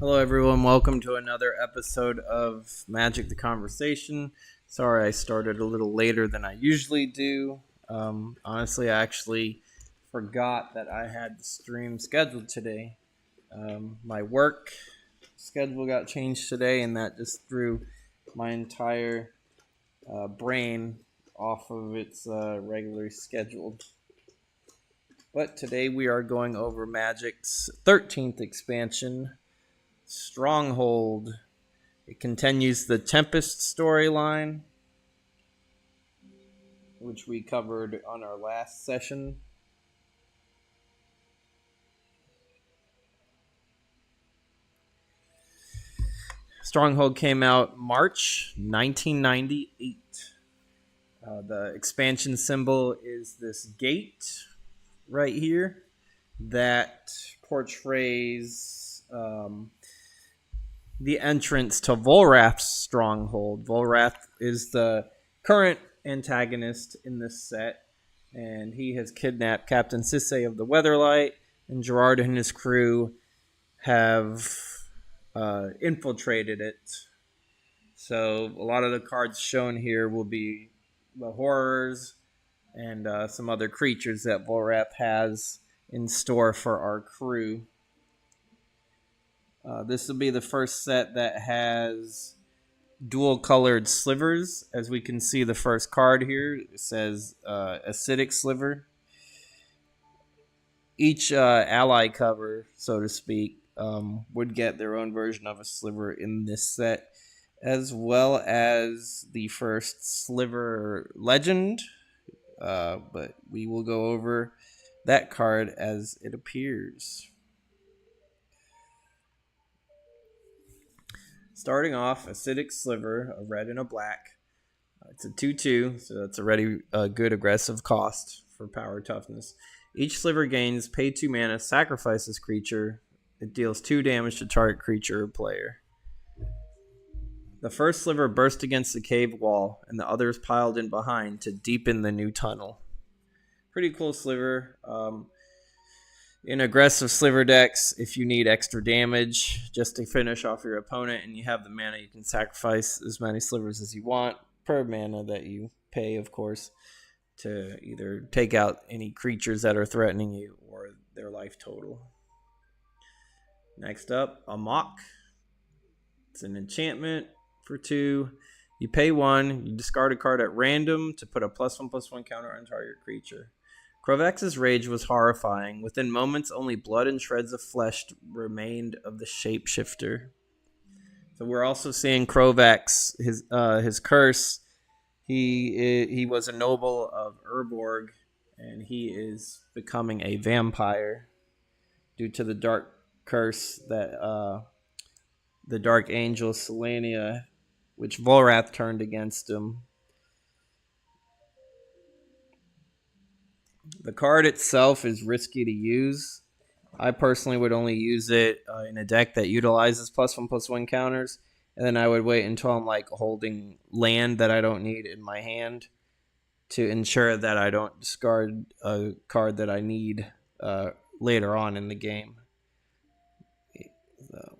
Hello, everyone. Welcome to another episode of Magic the Conversation. Sorry I started a little later than I usually do. Honestly, I actually forgot that I had the stream scheduled today. My work schedule got changed today, and that just threw my entire brain off of its regularly scheduled. But today we are going over Magic's 13th expansion, Stronghold. It continues the Tempest storyline, which we covered on our last session. Stronghold came out March 1998. The expansion symbol is this gate right here that portrays the entrance to Volrath's stronghold. Volrath is the current antagonist in this set, and he has kidnapped Captain Sisay of the Weatherlight, and Gerard and his crew have infiltrated it. So a lot of the cards shown here will be the horrors and some other creatures that Volrath has in store for our crew. This will be the first set that has dual colored slivers. As we can see, the first card here, it says acidic sliver. Each ally cover, so to speak, would get their own version of a sliver in this set, as well as the first sliver legend. But we will go over that card as it appears. Starting off, Acidic Sliver, a red and a black. It's a 2/2, so that's already a good aggressive cost for power toughness. Each sliver gains pay 2 mana, sacrifice this creature. It deals 2 damage to target creature or player. The first sliver burst against the cave wall, and the others piled in behind to deepen the new tunnel. Pretty cool sliver. In aggressive sliver decks, if you need extra damage just to finish off your opponent and you have the mana, you can sacrifice as many slivers as you want per mana that you pay, of course, to either take out any creatures that are threatening you or their life total. Next up, Amok. It's an enchantment for 2. You pay 1, you discard a card at random to put a +1/+1 counter on target creature. Krovex's rage was horrifying. Within moments, only blood and shreds of flesh remained of the shapeshifter. So we're also seeing Krovex, his curse. He was a noble of Urborg, and he is becoming a vampire due to the dark curse that the Dark Angel Selenia, which Volrath turned against him. The card itself is risky to use. I personally would only use it in a deck that utilizes +1/+1 counters, and then I would wait until I'm like holding land that I don't need in my hand to ensure that I don't discard a card that I need later on in the game. So.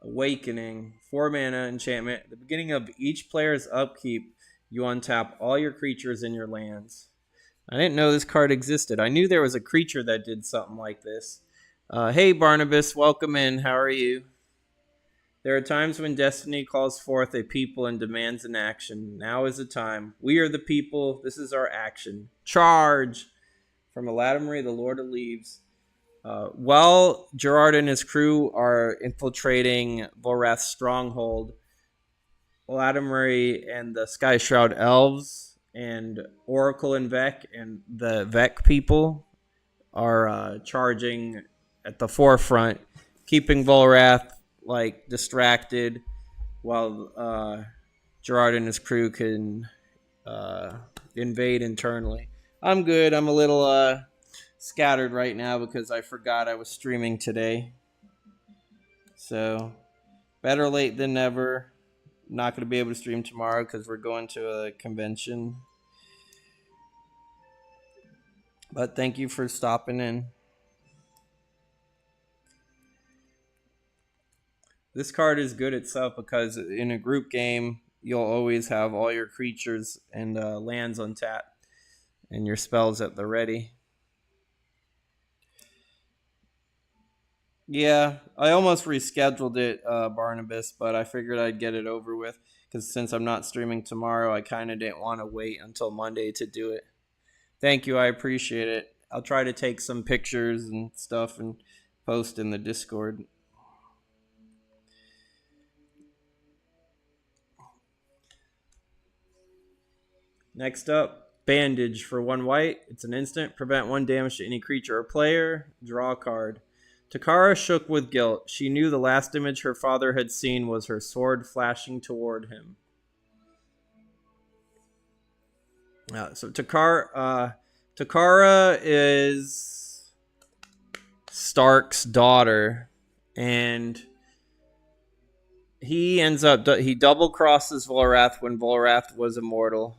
Awakening, 4 mana enchantment. At the beginning of each player's upkeep, you untap all your creatures in your lands. I didn't know this card existed. I knew there was a creature that did something like this. Hey, Barnabas, welcome in. How are you? There are times when destiny calls forth a people and demands an action. Now is the time. We are the people. This is our action. Charge! From Aladamri, the Lord of Leaves. While Gerard and his crew are infiltrating Volrath's stronghold, Aladamri and the Sky Shroud Elves and Oracle and Vec and the Vec people are charging at the forefront, keeping Volrath like distracted while Gerard and his crew can invade internally. I'm good. I'm a little scattered right now because I forgot I was streaming today. So, better late than never. Not going to be able to stream tomorrow because we're going to a convention. But thank you for stopping in. This card is good itself because in a group game, you'll always have all your creatures and lands on tap and your spells at the ready. Yeah, I almost rescheduled it, Barnabas, but I figured I'd get it over with because since I'm not streaming tomorrow, I kind of didn't want to wait until Monday to do it. Thank you, I appreciate it. I'll try to take some pictures and stuff and post in the Discord. Next up, Bandage for 1 white. It's an instant. Prevent 1 damage to any creature or player. Draw a card. Takara shook with guilt. She knew the last image her father had seen was her sword flashing toward him. So Takara is Stark's daughter, and he double crosses Volrath when Volrath was immortal.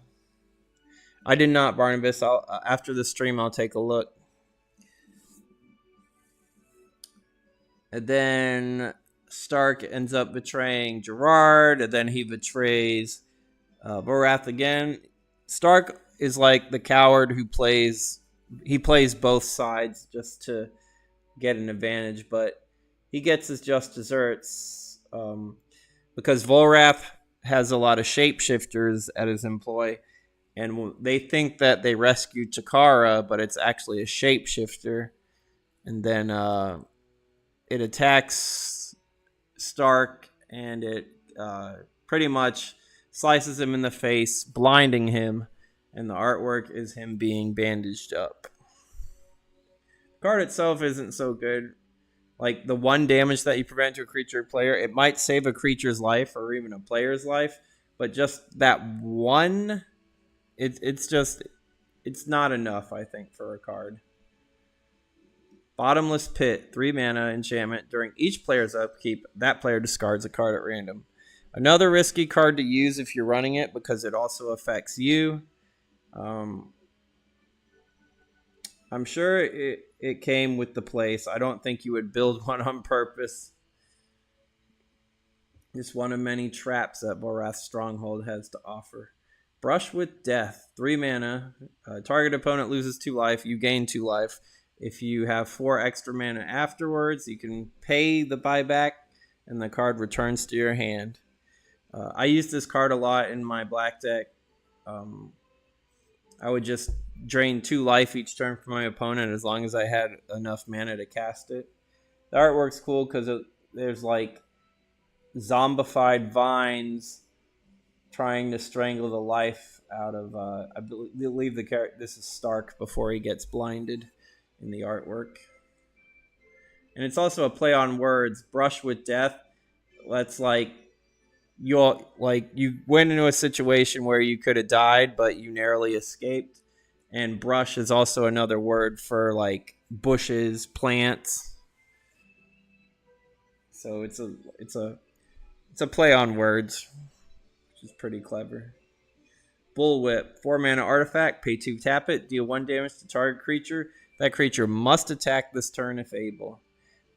I did not, Barnabas. After the stream, I'll take a look. And then Stark ends up betraying Gerard, and then he betrays Volrath again. Stark is like the coward who plays both sides just to get an advantage, but he gets his just desserts because Volrath has a lot of shapeshifters at his employ. And they think that they rescued Takara, but it's actually a shapeshifter. And then it attacks Stark, and it pretty much slices him in the face, blinding him. And the artwork is him being bandaged up. The card itself isn't so good. Like the 1 damage that you prevent to a creature or player, it might save a creature's life or even a player's life. But just that 1... It's not enough, I think, for a card. Bottomless Pit, 3 mana enchantment. During each player's upkeep, that player discards a card at random. Another risky card to use if you're running it because it also affects you. I'm sure it came with the place. I don't think you would build one on purpose. It's one of many traps that Volrath's Stronghold has to offer. Brush with Death, 3 mana. Target opponent loses 2 life. You gain 2 life. If you have 4 extra mana afterwards, you can pay the buyback, and the card returns to your hand. I use this card a lot in my black deck. I would just drain 2 life each turn from my opponent as long as I had enough mana to cast it. The artwork's cool because there's like zombified vines trying to strangle the life out of I believe the character. This is Stark before he gets blinded in the artwork. And it's also a play on words. Brush with Death. That's like you went into a situation where you could have died but you narrowly escaped. And brush is also another word for like bushes, plants. So it's a play on words. Is pretty clever. Bullwhip, 4 mana artifact, pay 2, tap it, deal 1 damage to target creature. That creature must attack this turn if able.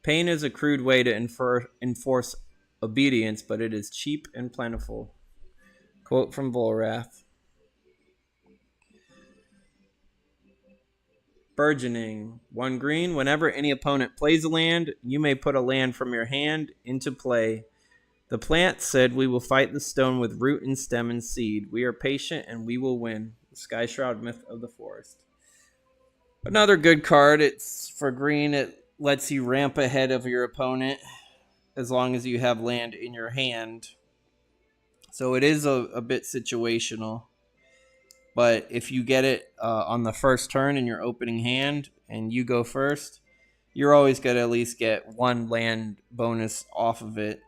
Pain is a crude way to enforce obedience, but it is cheap and plentiful. Quote from Volrath. Burgeoning, 1 green. Whenever any opponent plays a land, you may put a land from your hand into play. The plant said, "We will fight the stone with root and stem and seed. We are patient and we will win." The Sky Shroud Myth of the Forest. Another good card. It's for green. It lets you ramp ahead of your opponent as long as you have land in your hand. So it is a bit situational. But if you get it on the first turn in your opening hand and you go first, you're always going to at least get 1 land bonus off of it.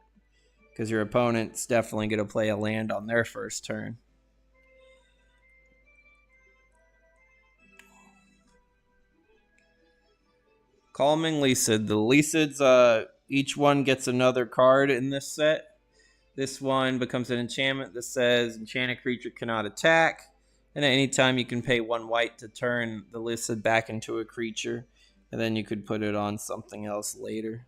Because your opponent's definitely going to play a land on their first turn. Calming Lysid. The Lysids, each one gets another card in this set. This one becomes an enchantment that says enchanted creature cannot attack. And at any time, you can pay 1 white to turn the Lycid back into a creature, and then you could put it on something else later.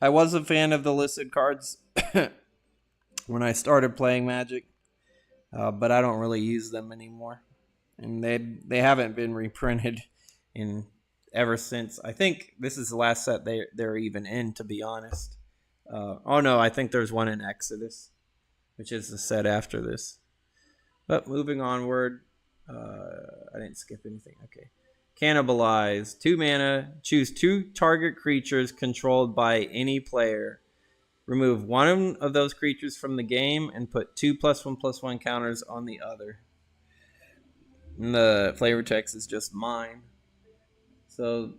I was a fan of the Lycid cards when I started playing Magic, but I don't really use them anymore, and they haven't been reprinted in ever since. I think this is the last set they're even in, to be honest. Oh no, I think there's one in Exodus, which is the set after this. But moving onward, I didn't skip anything. Okay. Cannibalize. 2 mana. Choose 2 target creatures controlled by any player. Remove one of those creatures from the game and put 2+1/+1 counters on the other. And the flavor text is just mine. So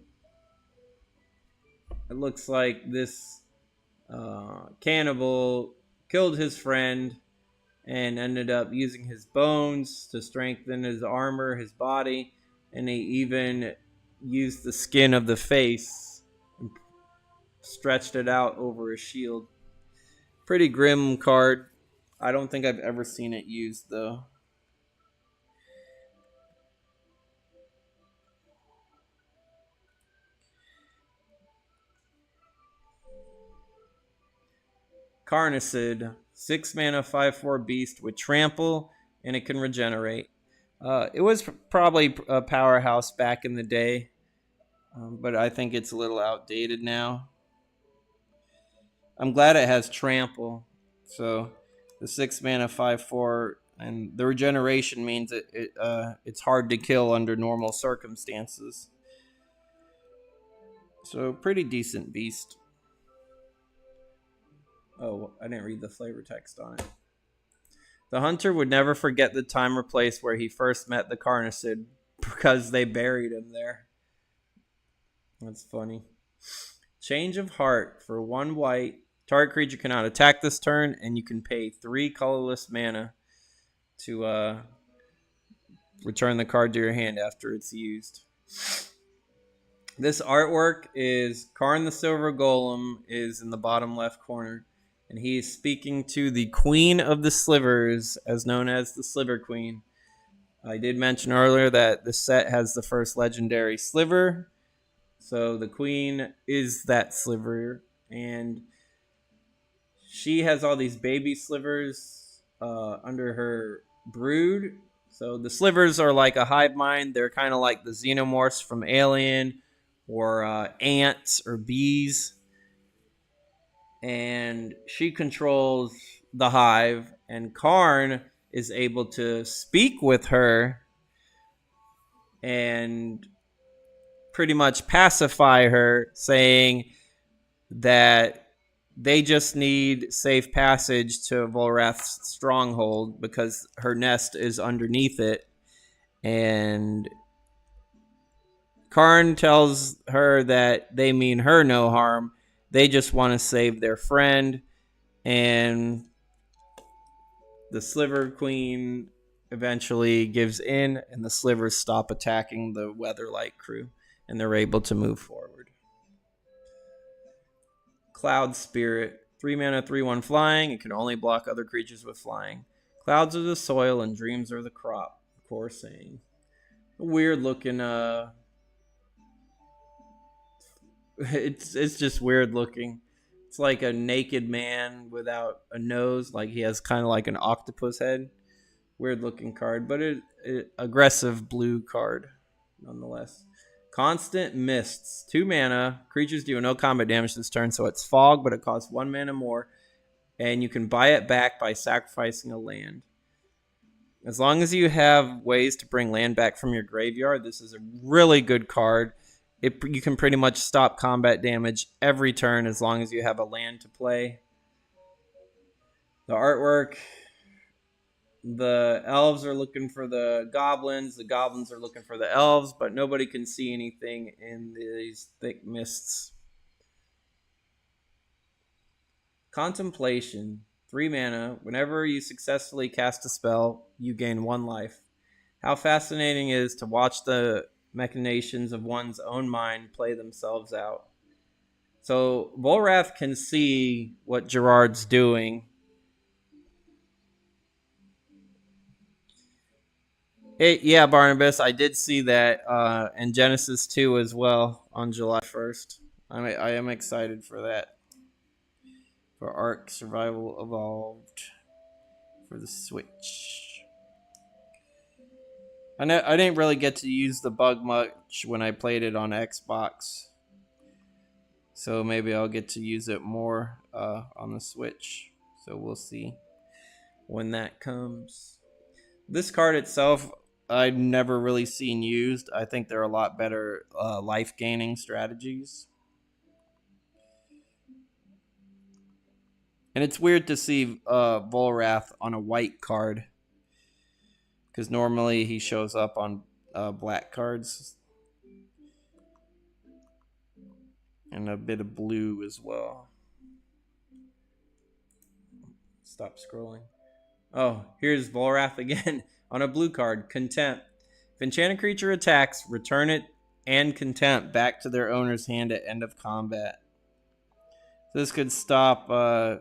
it looks like this cannibal killed his friend and ended up using his bones to strengthen his armor, his body, and he even used the skin of the face and stretched it out over his shield. Pretty grim card. I don't think I've ever seen it used, though. Carnicid. 6 mana, 5/4 beast with trample, and it can regenerate. It was probably a powerhouse back in the day, but I think it's a little outdated now. I'm glad it has trample. So the 6 mana, 5/4, and the regeneration means it's hard to kill under normal circumstances. So pretty decent beast. Oh, I didn't read the flavor text on it. The hunter would never forget the time or place where he first met the Carnicid because they buried him there. That's funny. Change of heart for 1 white. Target creature cannot attack this turn, and you can pay 3 colorless mana to return the card to your hand after it's used. This artwork is Karn the Silver Golem is in the bottom left corner, and he's speaking to the Queen of the Slivers, as known as the Sliver Queen. I did mention earlier that the set has the first legendary sliver, so the Queen is that sliver, and she has all these baby slivers under her brood. So the slivers are like a hive mind. They're kind of like the xenomorphs from Alien, or ants or bees. And she controls the hive, and Karn is able to speak with her and pretty much pacify her, saying that they just need safe passage to Volrath's stronghold because her nest is underneath it. And Karn tells her that they mean her no harm. They just want to save their friend. And the Sliver Queen eventually gives in, and the Slivers stop attacking the Weatherlight crew, and they're able to move forward. Cloud Spirit. 3 mana, 3/1 flying. It can only block other creatures with flying. Clouds are the soil, and dreams are the crop. Of course, saying. Weird looking it's just weird looking. It's like a naked man without a nose, like he has kind of like an octopus head. Weird looking card, but it aggressive blue card nonetheless. Constant Mists. 2 mana. Creatures do no combat damage this turn, so it's fog, but it costs 1 mana more, and you can buy it back by sacrificing a land. As long as you have ways to bring land back from your graveyard, this is a really good card. You can pretty much stop combat damage every turn as long as you have a land to play. The artwork, the elves are looking for the goblins are looking for the elves, but nobody can see anything in these thick mists. Contemplation. 3 mana. Whenever you successfully cast a spell, you gain 1 life. How fascinating it is to watch the machinations of one's own mind play themselves out. So Volrath can see what Gerard's doing, Yeah, Barnabas, I did see that in Genesis 2 as well on July 1st. I am excited for that. For Ark Survival Evolved for the Switch. I didn't really get to use the bug much when I played it on Xbox. So maybe I'll get to use it more on the Switch. So we'll see when that comes. This card itself, I've never really seen used. I think there are a lot better life gaining strategies. And it's weird to see Volrath on a white card, because normally he shows up on black cards. And a bit of blue as well. Stop scrolling. Oh, here's Volrath again on a blue card. Contempt. If enchanted creature attacks, return it and Contempt back to their owner's hand at end of combat. This could stop a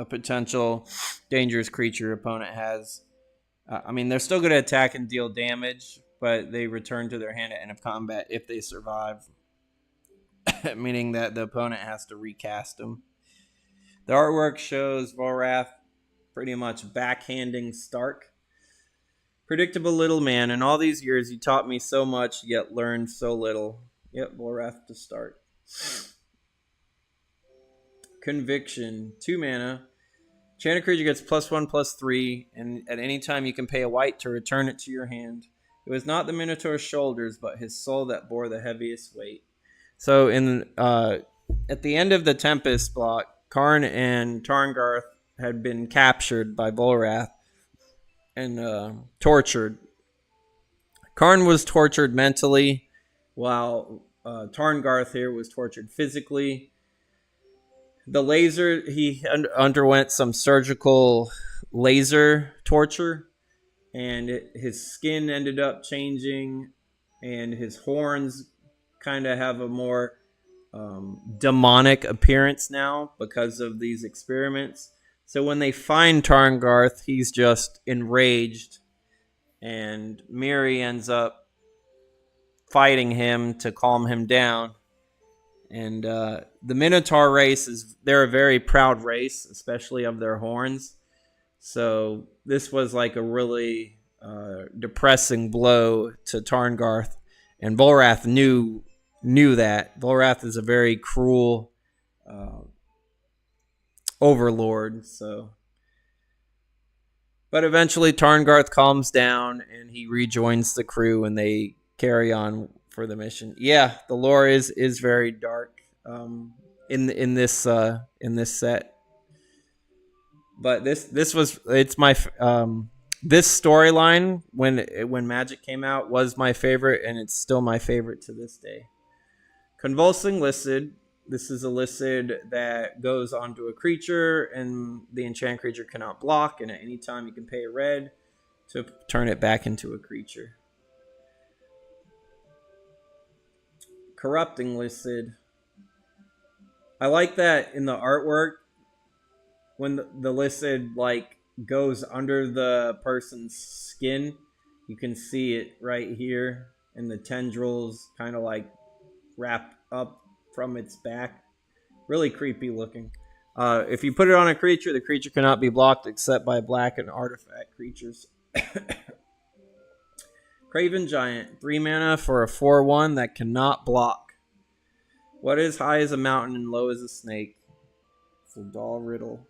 potential dangerous creature opponent has. I mean, they're still going to attack and deal damage, but they return to their hand at end of combat if they survive. Meaning that the opponent has to recast them. The artwork shows Volrath pretty much backhanding Stark. Predictable little man, in all these years you taught me so much, yet learned so little. Yep, Volrath to start. Conviction, 2 mana. Enchanted creature gets +1/+3, and at any time you can pay a white to return it to your hand. It was not the Minotaur's shoulders, but his soul that bore the heaviest weight. So at the end of the Tempest block, Karn and Tarngarth had been captured by Volrath and tortured. Karn was tortured mentally, while Tarngarth here was tortured physically. The laser, he underwent some surgical laser torture, and his skin ended up changing, and his horns kind of have a more demonic appearance now because of these experiments. So when they find Tarngarth, he's just enraged, and Miri ends up fighting him to calm him down. And the Minotaur race they're a very proud race, especially of their horns. So this was like a really depressing blow to Tarngarth, and Volrath knew that. Volrath is a very cruel overlord. So, but eventually Tarngarth calms down and he rejoins the crew, and they carry on for the mission. Yeah, the lore is very dark in this set. But it's my this storyline when Magic came out was my favorite, and it's still my favorite to this day. Convulsing Listed. This is a listed that goes onto a creature, and the enchanted creature cannot block, and at any time you can pay a red to turn it back into a creature. Corrupting Listed. I like that in the artwork, when the listed like goes under the person's skin, you can see it right here, and the tendrils kind of like wrap up from its back. Really creepy looking. If you put it on a creature, the creature cannot be blocked except by black and artifact creatures. Craven Giant, 3 mana for a 4/1 that cannot block. What is high as a mountain and low as a snake? It's a dull riddle.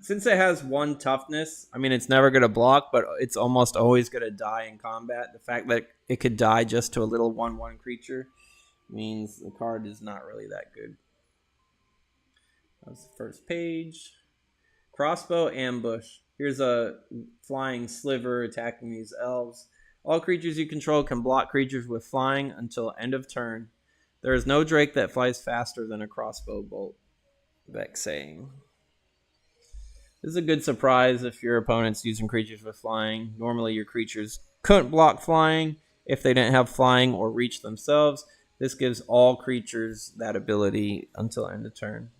Since it has 1 toughness, I mean, it's never going to block, but it's almost always going to die in combat. The fact that it could die just to a little 1/1 creature means the card is not really that good. That's the first page. Crossbow Ambush. Here's a flying sliver attacking these elves. All creatures you control can block creatures with flying until end of turn. There is no drake that flies faster than a crossbow bolt. Vexing. This is a good surprise if your opponent's using creatures with flying. Normally your creatures couldn't block flying if they didn't have flying or reach themselves. This gives all creatures that ability until end of turn.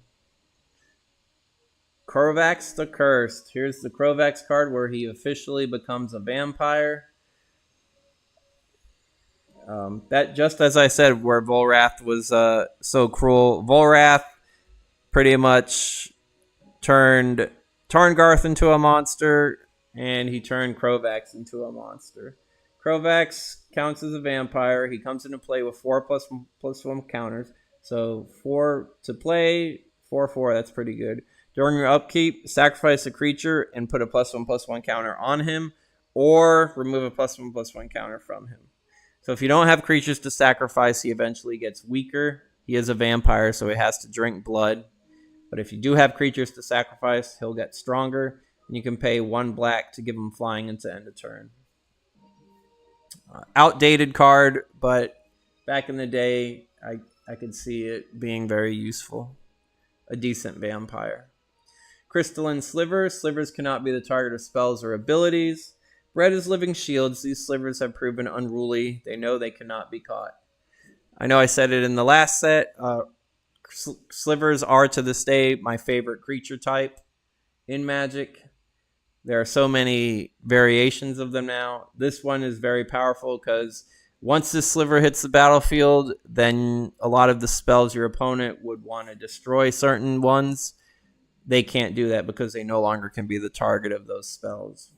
Krovax the Cursed. Here's the Krovax card where he officially becomes a vampire. That, just as I said, where Volrath was so cruel. Volrath pretty much turned Tarngarth into a monster, and he turned Krovax into a monster. Krovax counts as a vampire. He comes into play with 4+1 counters. So 4 to play, 4/4. That's pretty good. During your upkeep, sacrifice a creature and put a +1/+1 counter on him, or remove a +1/+1 counter from him. So if you don't have creatures to sacrifice, he eventually gets weaker. He is a vampire, so he has to drink blood. But if you do have creatures to sacrifice, he'll get stronger. And you can pay 1 black to give him flying into end of turn. Outdated card, but back in the day, I could see it being very useful. A decent vampire. Crystalline Sliver. Slivers cannot be the target of spells or abilities. Bred as living shields, these slivers have proven unruly. They know they cannot be caught. I know I said it in the last set. Slivers are to this day my favorite creature type in Magic. There are so many variations of them now. This one is very powerful because once this sliver hits the battlefield, then a lot of the spells your opponent would want to destroy certain ones, they can't do that because they no longer can be the target of those spells.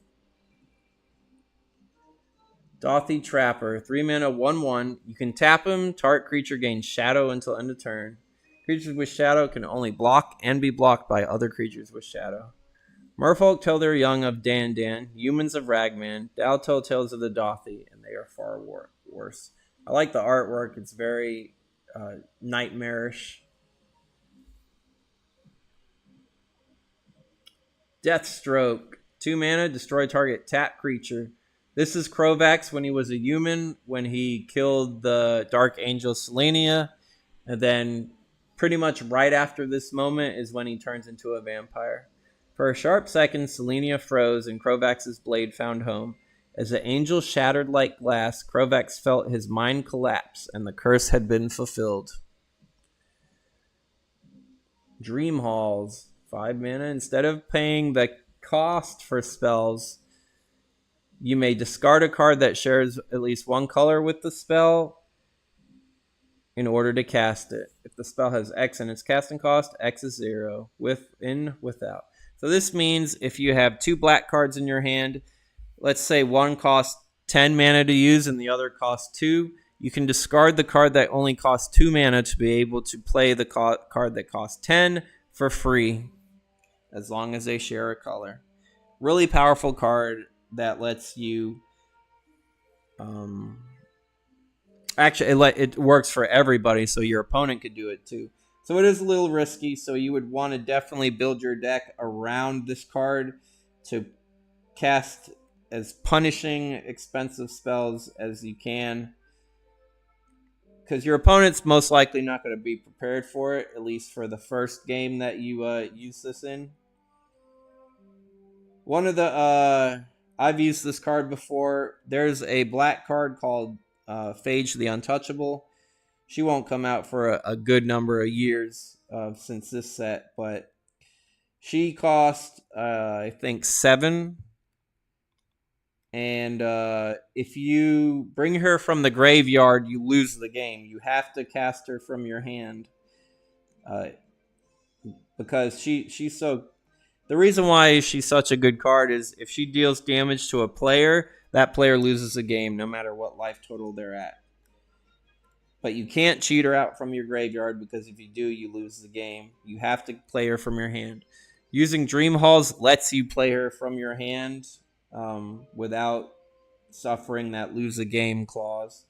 Dothy Trapper, 3 mana, 1/1. You can tap him. Target creature gains Shadow until end of turn. Creatures with Shadow can only block and be blocked by other creatures with Shadow. Merfolk tell their young of Dan, humans of Ragman. Dal tell tales of the Dothy, and they are far worse. I like the artwork. It's very nightmarish. Deathstroke, 2 mana, destroy target tap creature. This is Krovax when he was a human, when he killed the Dark Angel Selenia, and then pretty much right after this moment is when he turns into a vampire. For a sharp second, Selenia froze and Krovax's blade found home. As the angel shattered like glass, Krovax felt his mind collapse, and the curse had been fulfilled. Dream Halls, 5 mana. Instead of paying the cost for spells, you may discard a card that shares at least 1 color with the spell in order to cast it. If the spell has X in its casting cost, X is 0, without. So this means if you have 2 black cards in your hand, let's say one costs 10 mana to use and the other costs 2, you can discard the card that only costs 2 mana to be able to play the card that costs 10 for free, as long as they share a color. Really powerful card that lets you actually it works for everybody, so your opponent could do it too. So it is a little risky, so you would want to definitely build your deck around this card to cast as punishing expensive spells as you can, because your opponent's most likely not going to be prepared for it, at least for the first game that you use this in. One of the I've used this card before. There's a black card called Phage the Untouchable. She won't come out for a good number of years since this set, but she cost I think 7. And if you bring her from the graveyard, you lose the game. You have to cast her from your hand because she's so. The reason why she's such a good card is if she deals damage to a player, that player loses the game no matter what life total they're at. But you can't cheat her out from your graveyard, because if you do, you lose the game. You have to play her from your hand. Using Dream Halls lets you play her from your hand without suffering that lose the game clause.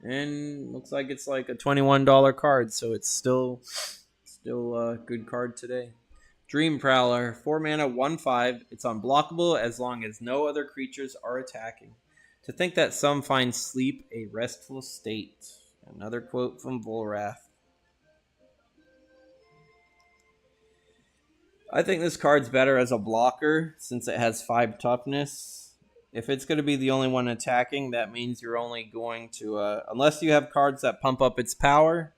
And looks like it's like a $21 card, so it's still a good card today. Dream Prowler, 4 mana, 1/5. It's unblockable as long as no other creatures are attacking. To think that some find sleep a restful state. Another quote from Volrath. I think this card's better as a blocker since it has 5 toughness. If it's going to be the only one attacking, that means you're only going to, unless you have cards that pump up its power,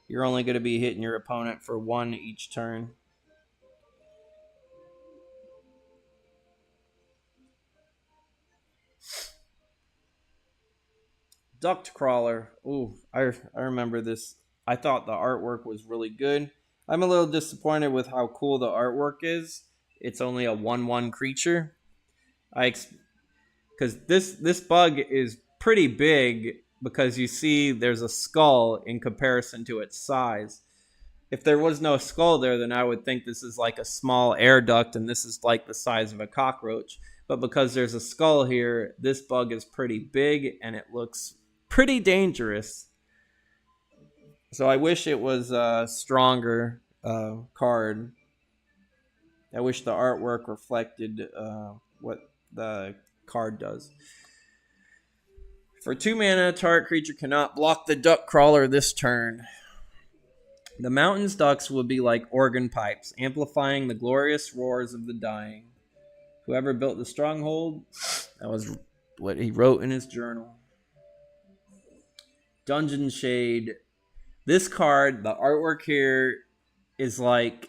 you're only going to be hitting your opponent for 1 each turn. Duct Crawler. Ooh, I remember this. I thought the artwork was really good. I'm a little disappointed with how cool the artwork is. It's only a 1/1 creature. Because this bug is pretty big because you see there's a skull in comparison to its size. If there was no skull there, then I would think this is like a small air duct and this is like the size of a cockroach. But because there's a skull here, this bug is pretty big and it looks pretty dangerous. So I wish it was a stronger card. I wish the artwork reflected what the card does. For 2 mana, target creature cannot block the duck crawler this turn. The mountain's ducks will be like organ pipes, amplifying the glorious roars of the dying. Whoever built the Stronghold, that was what he wrote in his journal. Dungeon Shade. This card, the artwork here is like,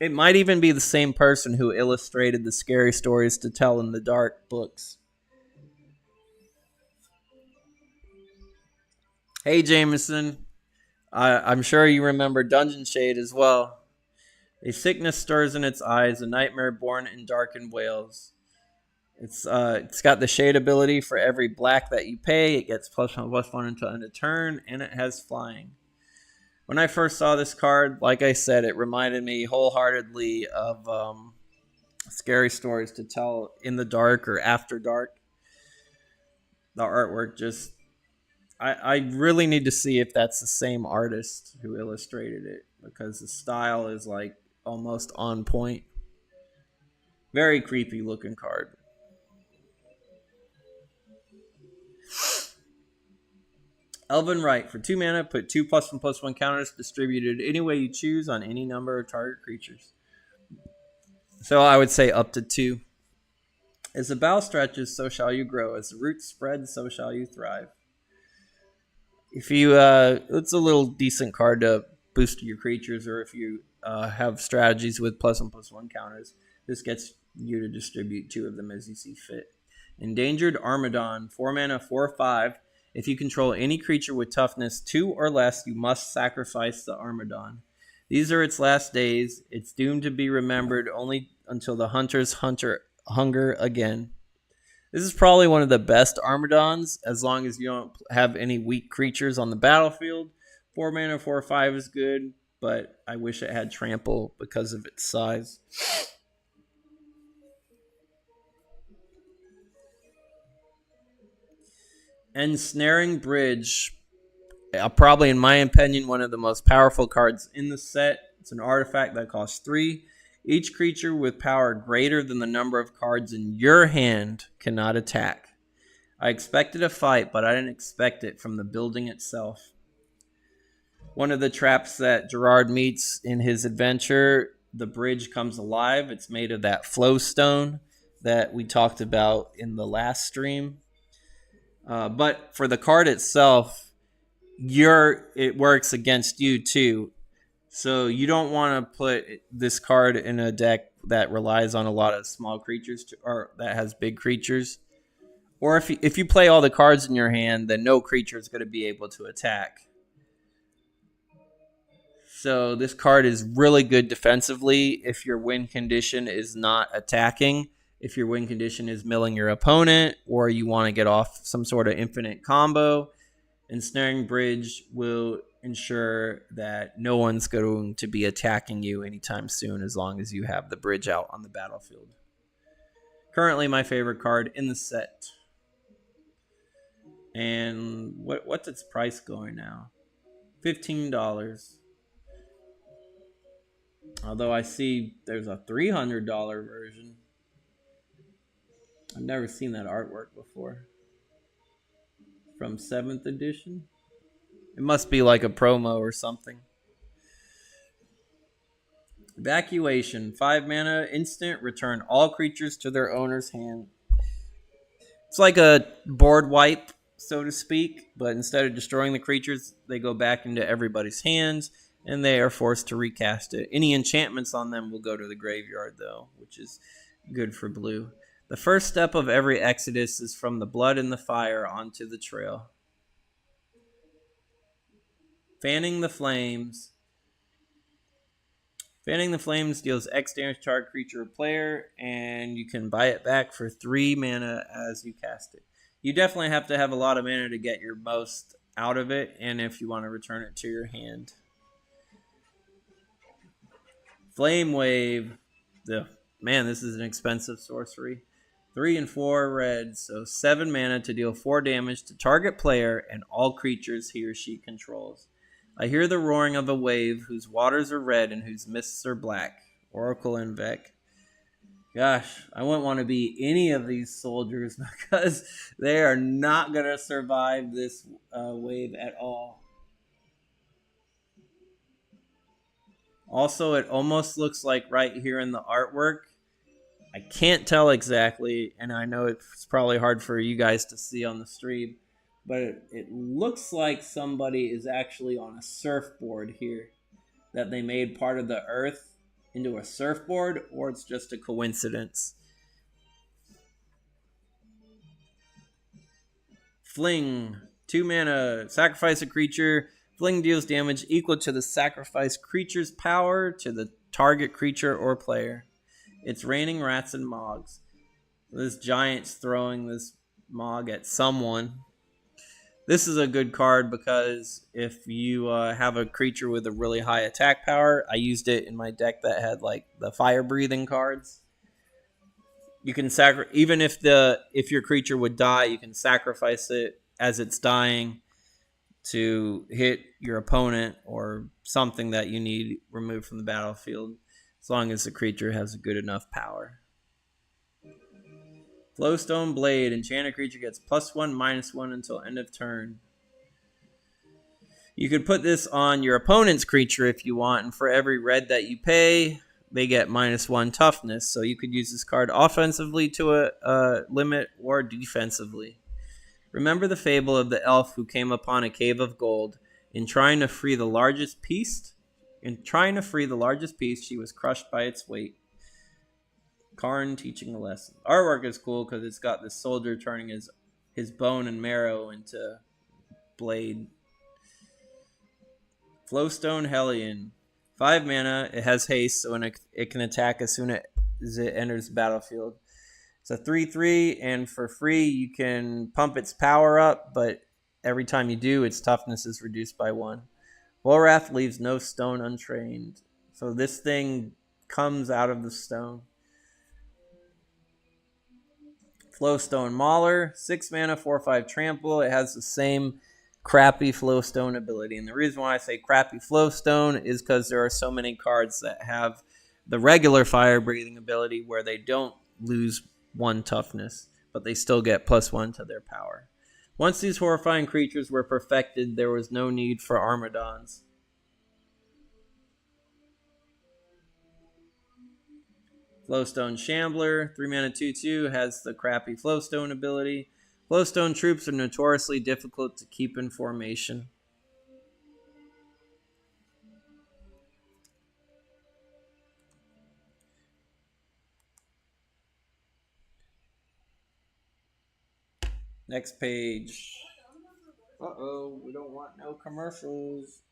it might even be the same person who illustrated the Scary Stories to Tell in the Dark books. Hey, Jameson. I'm sure you remember Dungeon Shade as well. A sickness stirs in its eyes, a nightmare born in darkened whales. It's got the shade ability for every black that you pay. It gets +1/+1 until end of turn, and it has flying. When I first saw this card, like I said, it reminded me wholeheartedly of Scary Stories to Tell in the Dark or After Dark. The artwork just... I really need to see if that's the same artist who illustrated it, because the style is like almost on point. Very creepy looking card. Elven Rite. For 2 mana, put 2 +1/+1 counters distributed any way you choose on any number of target creatures. So I would say up to 2. As the bough stretches, so shall you grow. As the roots spread, so shall you thrive. If you, it's a little decent card to boost your creatures, or if you have strategies with +1/+1 counters, this gets you to distribute 2 of them as you see fit. Endangered Armadon, 4 mana, 4/5. If you control any creature with toughness 2 or less, you must sacrifice the Armadon. These are its last days. It's doomed to be remembered only until the hunters hunger again. This is probably one of the best Armadons, as long as you don't have any weak creatures on the battlefield. 4 mana, 4/5 is good, but I wish it had trample because of its size. Ensnaring Bridge. Probably, in my opinion, one of the most powerful cards in the set. It's an artifact that costs 3. Each creature with power greater than the number of cards in your hand cannot attack. I expected a fight, but I didn't expect it from the building itself. One of the traps that Gerard meets in his adventure, the bridge comes alive. It's made of that flow stone that we talked about in the last stream. But for the card itself, it works against you too. So you don't want to put this card in a deck that relies on a lot of small creatures or that has big creatures. Or if you play all the cards in your hand, then no creature is going to be able to attack. So this card is really good defensively if your win condition is not attacking. If your win condition is milling your opponent, or you want to get off some sort of infinite combo, Ensnaring Bridge will ensure that no one's going to be attacking you anytime soon, as long as you have the bridge out on the battlefield. Currently my favorite card in the set. And what's its price going now? $15. Although I see there's a $300 version. I've never seen that artwork before. From 7th edition. It must be like a promo or something. Evacuation. 5 mana, instant, return all creatures to their owner's hand. It's like a board wipe, so to speak, but instead of destroying the creatures, they go back into everybody's hands and they are forced to recast it. Any enchantments on them will go to the graveyard, though, which is good for blue. The first step of every exodus is from the blood and the fire onto the trail. Fanning the Flames. Fanning the Flames deals X damage to target creature or player, and you can buy it back for 3 mana as you cast it. You definitely have to have a lot of mana to get your most out of it, and if you want to return it to your hand. Flame Wave. Man, this is an expensive sorcery. 3 and 4 red, so 7 mana to deal 4 damage to target player and all creatures he or she controls. I hear the roaring of a wave whose waters are red and whose mists are black. Oracle and Vec. Gosh, I wouldn't want to be any of these soldiers because they are not going to survive this wave at all. Also, it almost looks like right here in the artwork, I can't tell exactly, and I know it's probably hard for you guys to see on the stream, but it looks like somebody is actually on a surfboard here, that they made part of the earth into a surfboard, or it's just a coincidence. Fling. 2 mana. Sacrifice a creature. Fling deals damage equal to the sacrificed creature's power to the target creature or player. It's raining rats and mogs. This giant's throwing this mog at someone. This is a good card because if you have a creature with a really high attack power, I used it in my deck that had like the fire breathing cards. You can even if your creature would die, you can sacrifice it as it's dying to hit your opponent or something that you need removed from the battlefield, as long as the creature has a good enough power. Flowstone Blade. Enchanted creature gets +1/-1 until end of turn. You could put this on your opponent's creature if you want, and for every red that you pay, they get -1 toughness. So you could use this card offensively to a limit or defensively. Remember the fable of the elf who came upon a cave of gold. In trying to free the largest piece, she was crushed by its weight. Karn teaching a lesson. Artwork is cool because it's got this soldier turning his bone and marrow into blade. Flowstone Hellion. 5 mana. It has haste, so it can attack as soon as it enters the battlefield. It's a 3/3, and for free, you can pump its power up, but every time you do, its toughness is reduced by 1. Volrath leaves no stone untrained. So this thing comes out of the stone. Flowstone Mauler, 6 mana, 4/5 trample. It has the same crappy Flowstone ability. And the reason why I say crappy Flowstone is because there are so many cards that have the regular fire breathing ability where they don't lose 1 toughness, but they still get +1 to their power. Once these horrifying creatures were perfected, there was no need for Armadons. Flowstone Shambler, 3 mana 2/2, has the crappy Flowstone ability. Flowstone troops are notoriously difficult to keep in formation. Next page. Uh-oh, we don't want no commercials.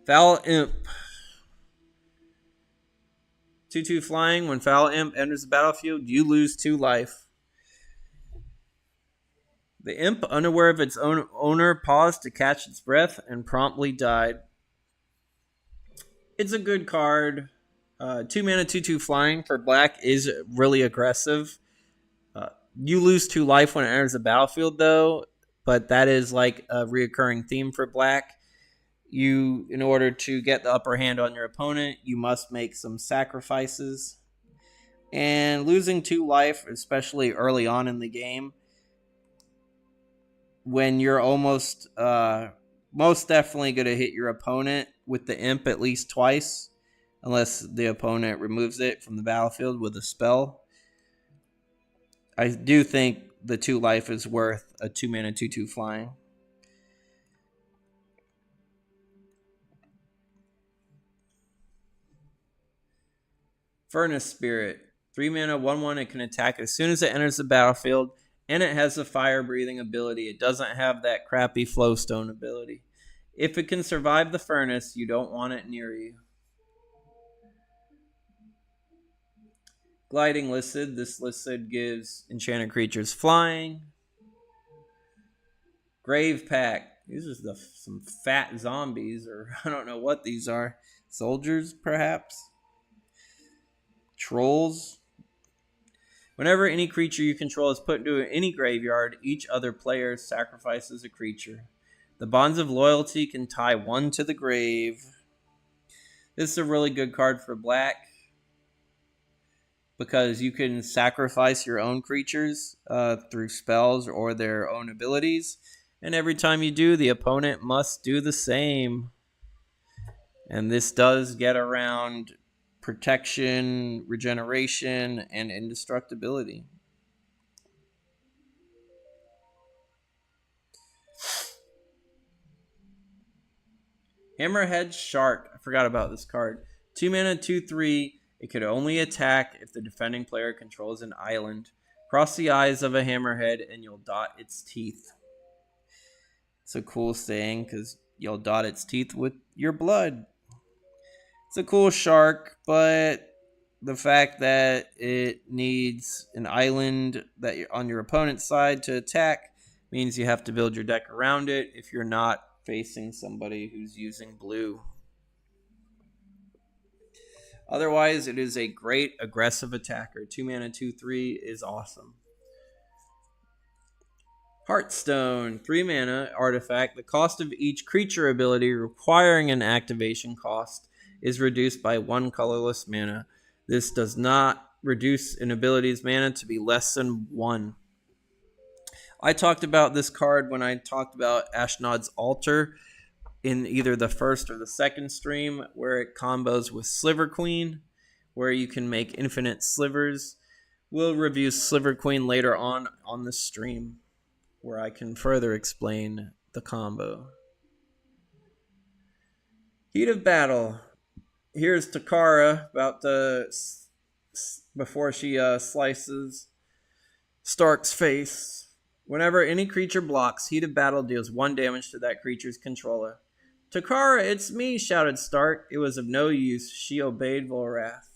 Foul Imp. 2/2 flying. When Foul Imp enters the battlefield, you lose 2 life. The imp, unaware of its own owner, paused to catch its breath and promptly died. It's a good card. 2 mana, 2/2 flying for black is really aggressive. You lose 2 life when it enters the battlefield, though, but that is like a reoccurring theme for black. In order to get the upper hand on your opponent, you must make some sacrifices. And losing 2 life, especially early on in the game, when you're almost most definitely going to hit your opponent with the imp at least twice, unless the opponent removes it from the battlefield with a spell. I do think the 2 life is worth a 2 mana 2/2 flying. Furnace Spirit. 3 mana 1/1. It can attack as soon as it enters the battlefield, and it has a fire breathing ability. It doesn't have that crappy Flowstone ability. If it can survive the furnace, you don't want it near you. Gliding listed. This listed gives enchanted creatures flying. Grave Pack. These are some fat zombies, or I don't know what these are. Soldiers, perhaps? Trolls. Whenever any creature you control is put into any graveyard, each other player sacrifices a creature. The bonds of loyalty can tie one to the grave. This is a really good card for black because you can sacrifice your own creatures through spells or their own abilities. And every time you do, the opponent must do the same. And this does get around protection, regeneration, and indestructibility. Hammerhead Shark. I forgot about this card. 2 mana 2/3. It could only attack if the defending player controls an island. Cross the eyes of a hammerhead and you'll dot its teeth. It's a cool saying because you'll dot its teeth with your blood. It's a cool shark, but the fact that it needs an island that you're on your opponent's side to attack means you have to build your deck around it if you're not facing somebody who's using blue. Otherwise, it is a great aggressive attacker. 2 mana 2/3 is awesome. Heartstone, 3 mana artifact. The cost of each creature ability requiring an activation cost is reduced by 1 colorless mana. This does not reduce an ability's mana to be less than 1. I talked about this card when I talked about Ashnod's Altar in either the first or the second stream, where it combos with Sliver Queen, where you can make infinite slivers. We'll review Sliver Queen later on the stream, where I can further explain the combo. Heat of Battle. Here's Takara about to, before she slices Stark's face. Whenever any creature blocks, Heat of Battle deals 1 damage to that creature's controller. Takara, it's me, shouted Stark. It was of no use. She obeyed Volrath.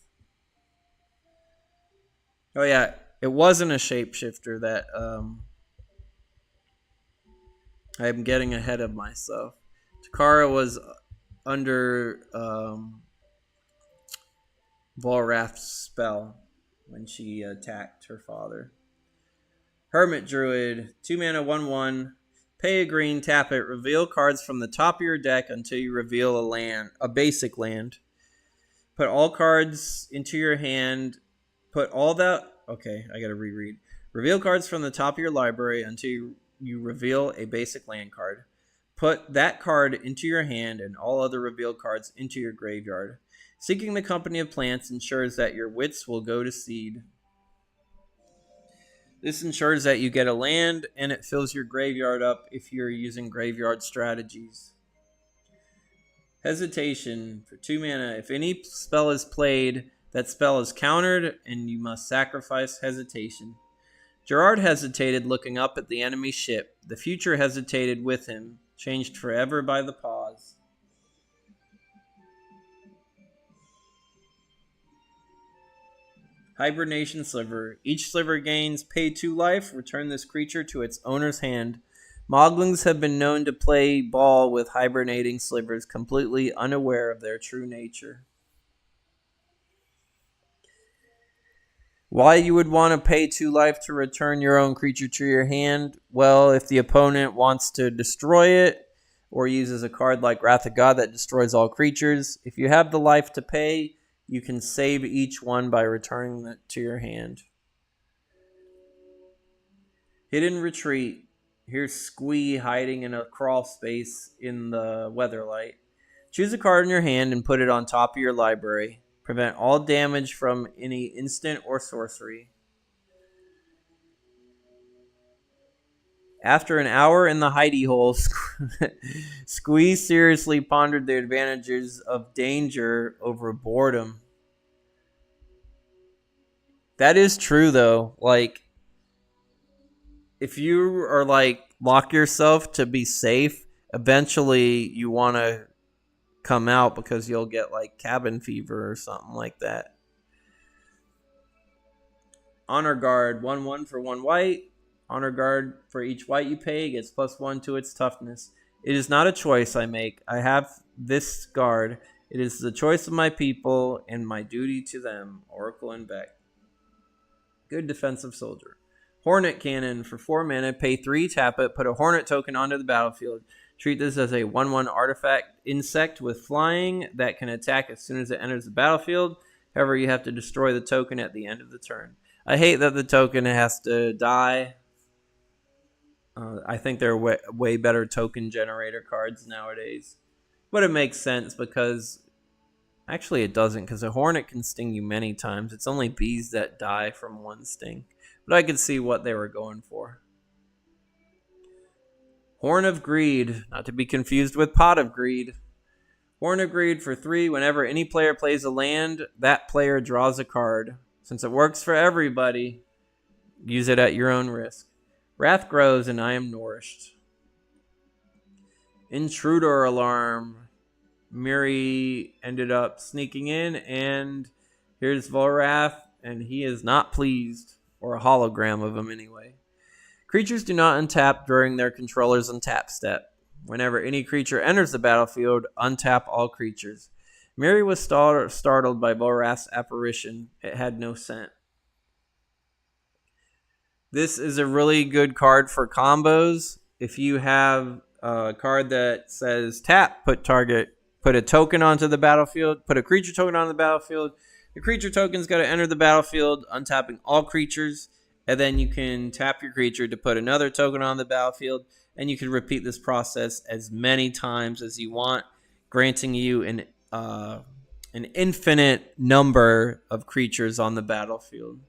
Oh yeah, it wasn't a shapeshifter that I'm getting ahead of myself. Takara was under Volrath's spell when she attacked her father. Hermit Druid, 2 mana 1/1. Pay a green, tap it, reveal cards from the top of your deck until you reveal a basic land. Put all cards into your hand. Okay, I gotta reread. Reveal cards from the top of your library until you reveal a basic land card. Put that card into your hand and all other revealed cards into your graveyard. Seeking the company of plants ensures that your wits will go to seed. This ensures that you get a land and it fills your graveyard up if you're using graveyard strategies. Hesitation for 2 mana. If any spell is played, that spell is countered and you must sacrifice Hesitation. Gerard hesitated, looking up at the enemy ship. The future hesitated with him, changed forever by the pause. Hibernation Sliver. Each sliver gains pay 2 life. Return this creature to its owner's hand. Moglings have been known to play ball with hibernating slivers, completely unaware of their true nature. Why you would want to pay 2 life to return your own creature to your hand? Well, if the opponent wants to destroy it, or uses a card like Wrath of God that destroys all creatures, if you have the life to pay, you can save each one by returning it to your hand. Hidden Retreat. Here's Squee hiding in a crawl space in the Weatherlight. Choose a card in your hand and put it on top of your library. Prevent all damage from any instant or sorcery. After an hour in the hidey hole, Squeeze seriously pondered the advantages of danger over boredom. That is true, though. Like, if you are like lock yourself to be safe, eventually you want to come out because you'll get like cabin fever or something like that. Honor Guard, 1/1 for 1 white. Honor Guard, for each white you pay, gets +1 to its toughness. It is not a choice I make. I have this guard. It is the choice of my people and my duty to them. Oracle and Beck. Good defensive soldier. Hornet Cannon, for 4 mana, pay 3, tap it, put a Hornet token onto the battlefield. Treat this as a 1/1 artifact insect with flying that can attack as soon as it enters the battlefield. However, you have to destroy the token at the end of the turn. I hate that the token has to die. I think there are way better token generator cards nowadays. But it makes sense because... Actually, it doesn't, because a hornet can sting you many times. It's only bees that die from one sting. But I could see what they were going for. Horn of Greed, not to be confused with Pot of Greed. Horn of Greed, for 3, whenever any player plays a land, that player draws a card. Since it works for everybody, use it at your own risk. Wrath grows and I am nourished. Intruder Alarm. Miri ended up sneaking in, and here's Volrath, and he is not pleased. Or a hologram of him anyway. Creatures do not untap during their controller's untap step. Whenever any creature enters the battlefield, untap all creatures. Miri was startled by Volrath's apparition. It had no scent. This is a really good card for combos. If you have a card that says tap, put a token onto the battlefield, put a creature token on the battlefield. The creature token's got to enter the battlefield, untapping all creatures, and then you can tap your creature to put another token on the battlefield, and you can repeat this process as many times as you want, granting you an infinite number of creatures on the battlefield.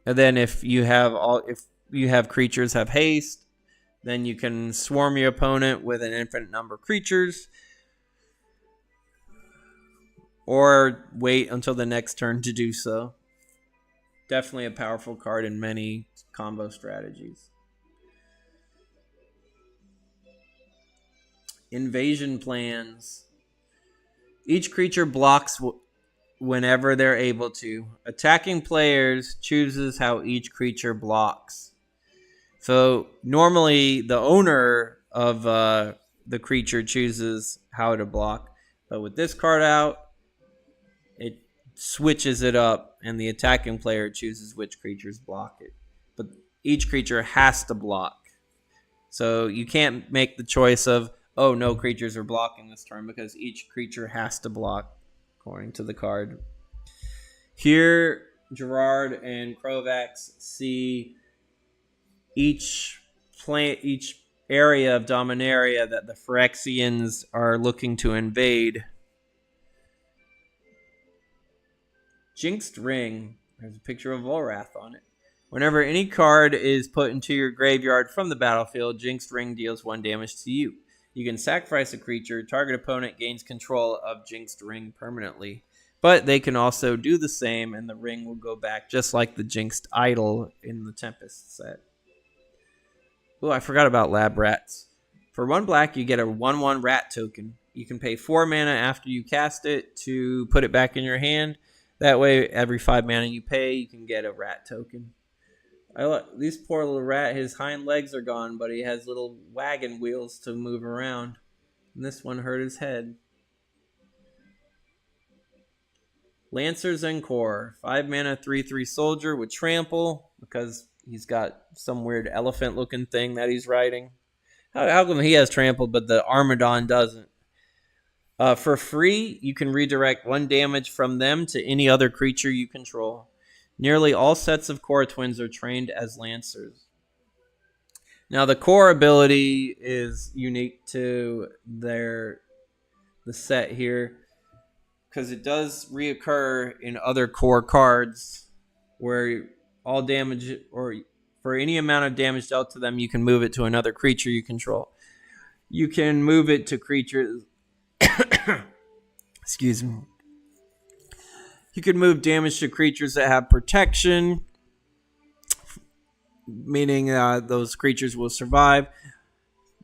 And then if you have creatures have haste, then you can swarm your opponent with an infinite number of creatures. Or wait until the next turn to do so. Definitely a powerful card in many combo strategies. Invasion Plans. Each creature blocks whenever they're able to. Attacking players chooses how each creature blocks. So normally the owner of the creature chooses how to block. But with this card out, it switches it up, and the attacking player chooses which creatures block it. But each creature has to block. So you can't make the choice of, oh, no creatures are blocking this turn, because each creature has to block, according to the card. Here, Gerard and Krovax see each area of Dominaria that the Phyrexians are looking to invade. Jinxed Ring. There's a picture of Volrath on it. Whenever any card is put into your graveyard from the battlefield, Jinxed Ring deals 1 damage to you. You can sacrifice a creature. Target opponent gains control of Jinxed Ring permanently. But they can also do the same, and the ring will go back just like the Jinxed Idol in the Tempest set. Oh, I forgot about Lab Rats. For 1 black, you get a 1/1 rat token. You can pay 4 mana after you cast it to put it back in your hand. That way, every 5 mana you pay, you can get a rat token. This poor little rat, his hind legs are gone, but he has little wagon wheels to move around. And this one hurt his head. Lancer's Encore. 5 mana, 3/3 soldier with trample, because he's got some weird elephant-looking thing that he's riding. How come he has trample, but the Armadon doesn't? For free, you can redirect 1 damage from them to any other creature you control. Nearly all sets of Core Twins are trained as Lancers. Now the core ability is unique to the set here because it does reoccur in other core cards where all damage or for any amount of damage dealt to them, you can move it to another creature you control. You can move it to creatures. Excuse me. You can move damage to creatures that have protection, meaning those creatures will survive.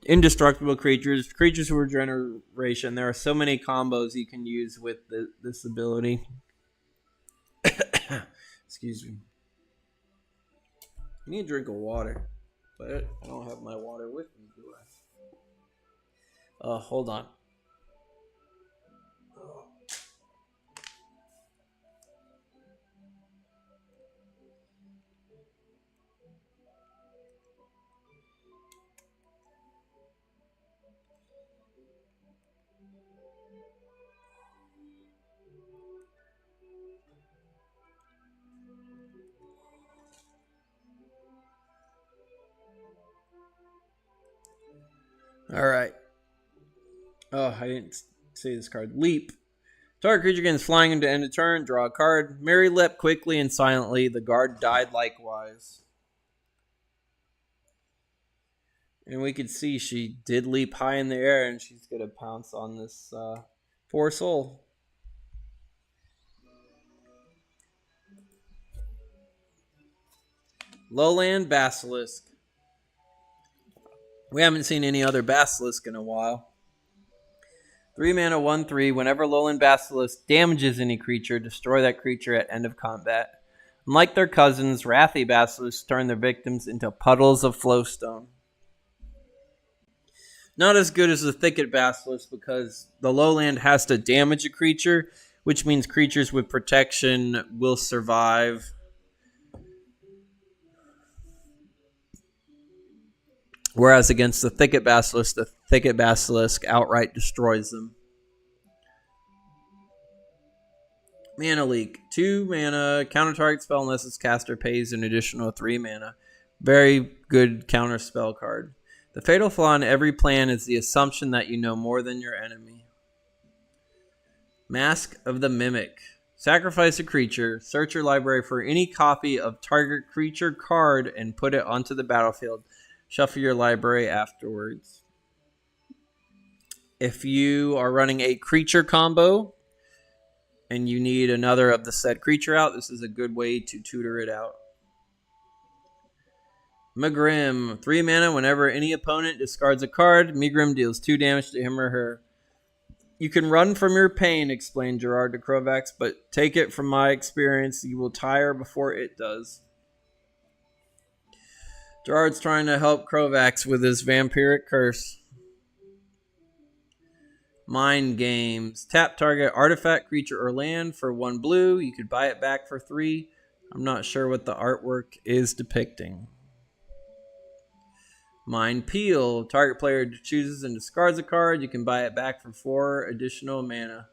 Indestructible creatures, creatures with regeneration. There are so many combos you can use with this ability. Excuse me. I need a drink of water, but I don't have my water with me, do I? Hold on. All right. Oh, I didn't say this card. Leap. Target creature gains flying into end of turn. Draw a card. Mary leapt quickly and silently. The guard died likewise. And we could see she did leap high in the air, and she's going to pounce on this poor soul. Lowland Basilisk. We haven't seen any other Basilisk in a while. 3 mana, 1/3. Whenever Lowland Basilisk damages any creature, destroy that creature at end of combat. Unlike their cousins, Wrathy Basilisks turn their victims into puddles of flowstone. Not as good as the Thicket Basilisk because the Lowland has to damage a creature, which means creatures with protection will survive. Whereas against the Thicket Basilisk outright destroys them. Mana Leak. 2 mana. Counter target spell unless its caster pays an additional 3 mana. Very good counter spell card. The fatal flaw in every plan is the assumption that you know more than your enemy. Mask of the Mimic. Sacrifice a creature. Search your library for any copy of target creature card and put it onto the battlefield. Shuffle your library afterwards. If you are running a creature combo and you need another of the said creature out, this is a good way to tutor it out. Megrim. 3 mana. Whenever any opponent discards a card, Megrim deals 2 damage to him or her. You can run from your pain, explained Gerard to Krovax, but take it from my experience, you will tire before it does. Gerard's trying to help Krovax with his vampiric curse. Mind Games. Tap target artifact, creature, or land for 1 blue. You could buy it back for 3. I'm not sure what the artwork is depicting. Mind Peel. Target player chooses and discards a card. You can buy it back for 4 additional mana.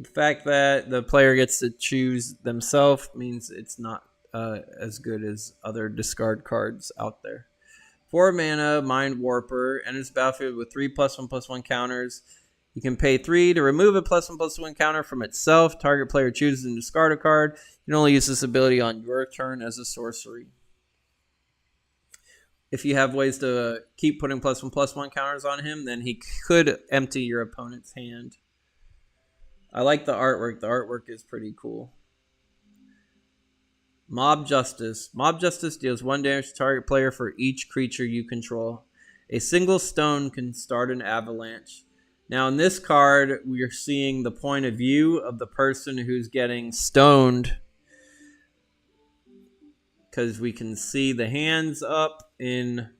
The fact that the player gets to choose themselves means it's not as good as other discard cards out there. 4 mana, Mind Warper, enters the battlefield with 3 +1/+1 counters. You can pay 3 to remove a +1/+1 counter from itself. Target player chooses and discard a card. You can only use this ability on your turn as a sorcery. If you have ways to keep putting +1/+1 counters on him, then he could empty your opponent's hand. I like the artwork. The artwork is pretty cool. Mob Justice. Mob Justice deals 1 damage to target player for each creature you control. A single stone can start an avalanche. Now in this card, we are seeing the point of view of the person who's getting stoned, because we can see the hands up in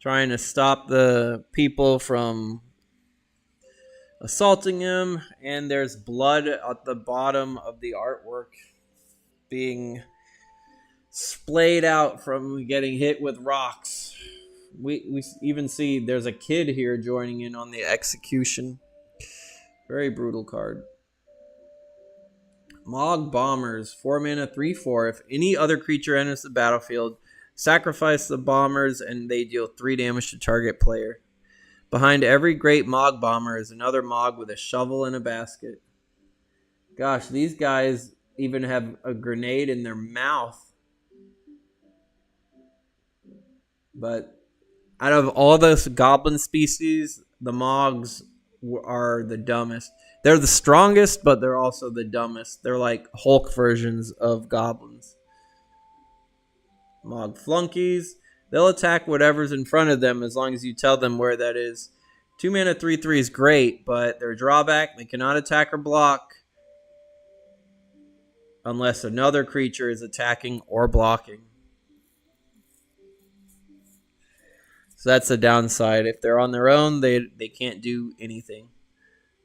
trying to stop the people from assaulting him, and there's blood at the bottom of the artwork being splayed out from getting hit with rocks. We even see there's a kid here joining in on the execution. Very brutal card. Mog Bombers. 4 mana, 3/4. If any other creature enters the battlefield, Sacrifice the bombers, and they deal 3 damage to target player. Behind every great Mog bomber is another Mog with a shovel and a basket. Gosh, these guys even have a grenade in their mouth. But out of all the goblin species, the Mogs are the dumbest. They're the strongest, but they're also the dumbest. They're like Hulk versions of goblins. Mog flunkies. They'll attack whatever's in front of them as long as you tell them where that is. 2 mana 3/3 is great, but their drawback, they cannot attack or block unless another creature is attacking or blocking. So that's the downside. If they're on their own, they can't do anything.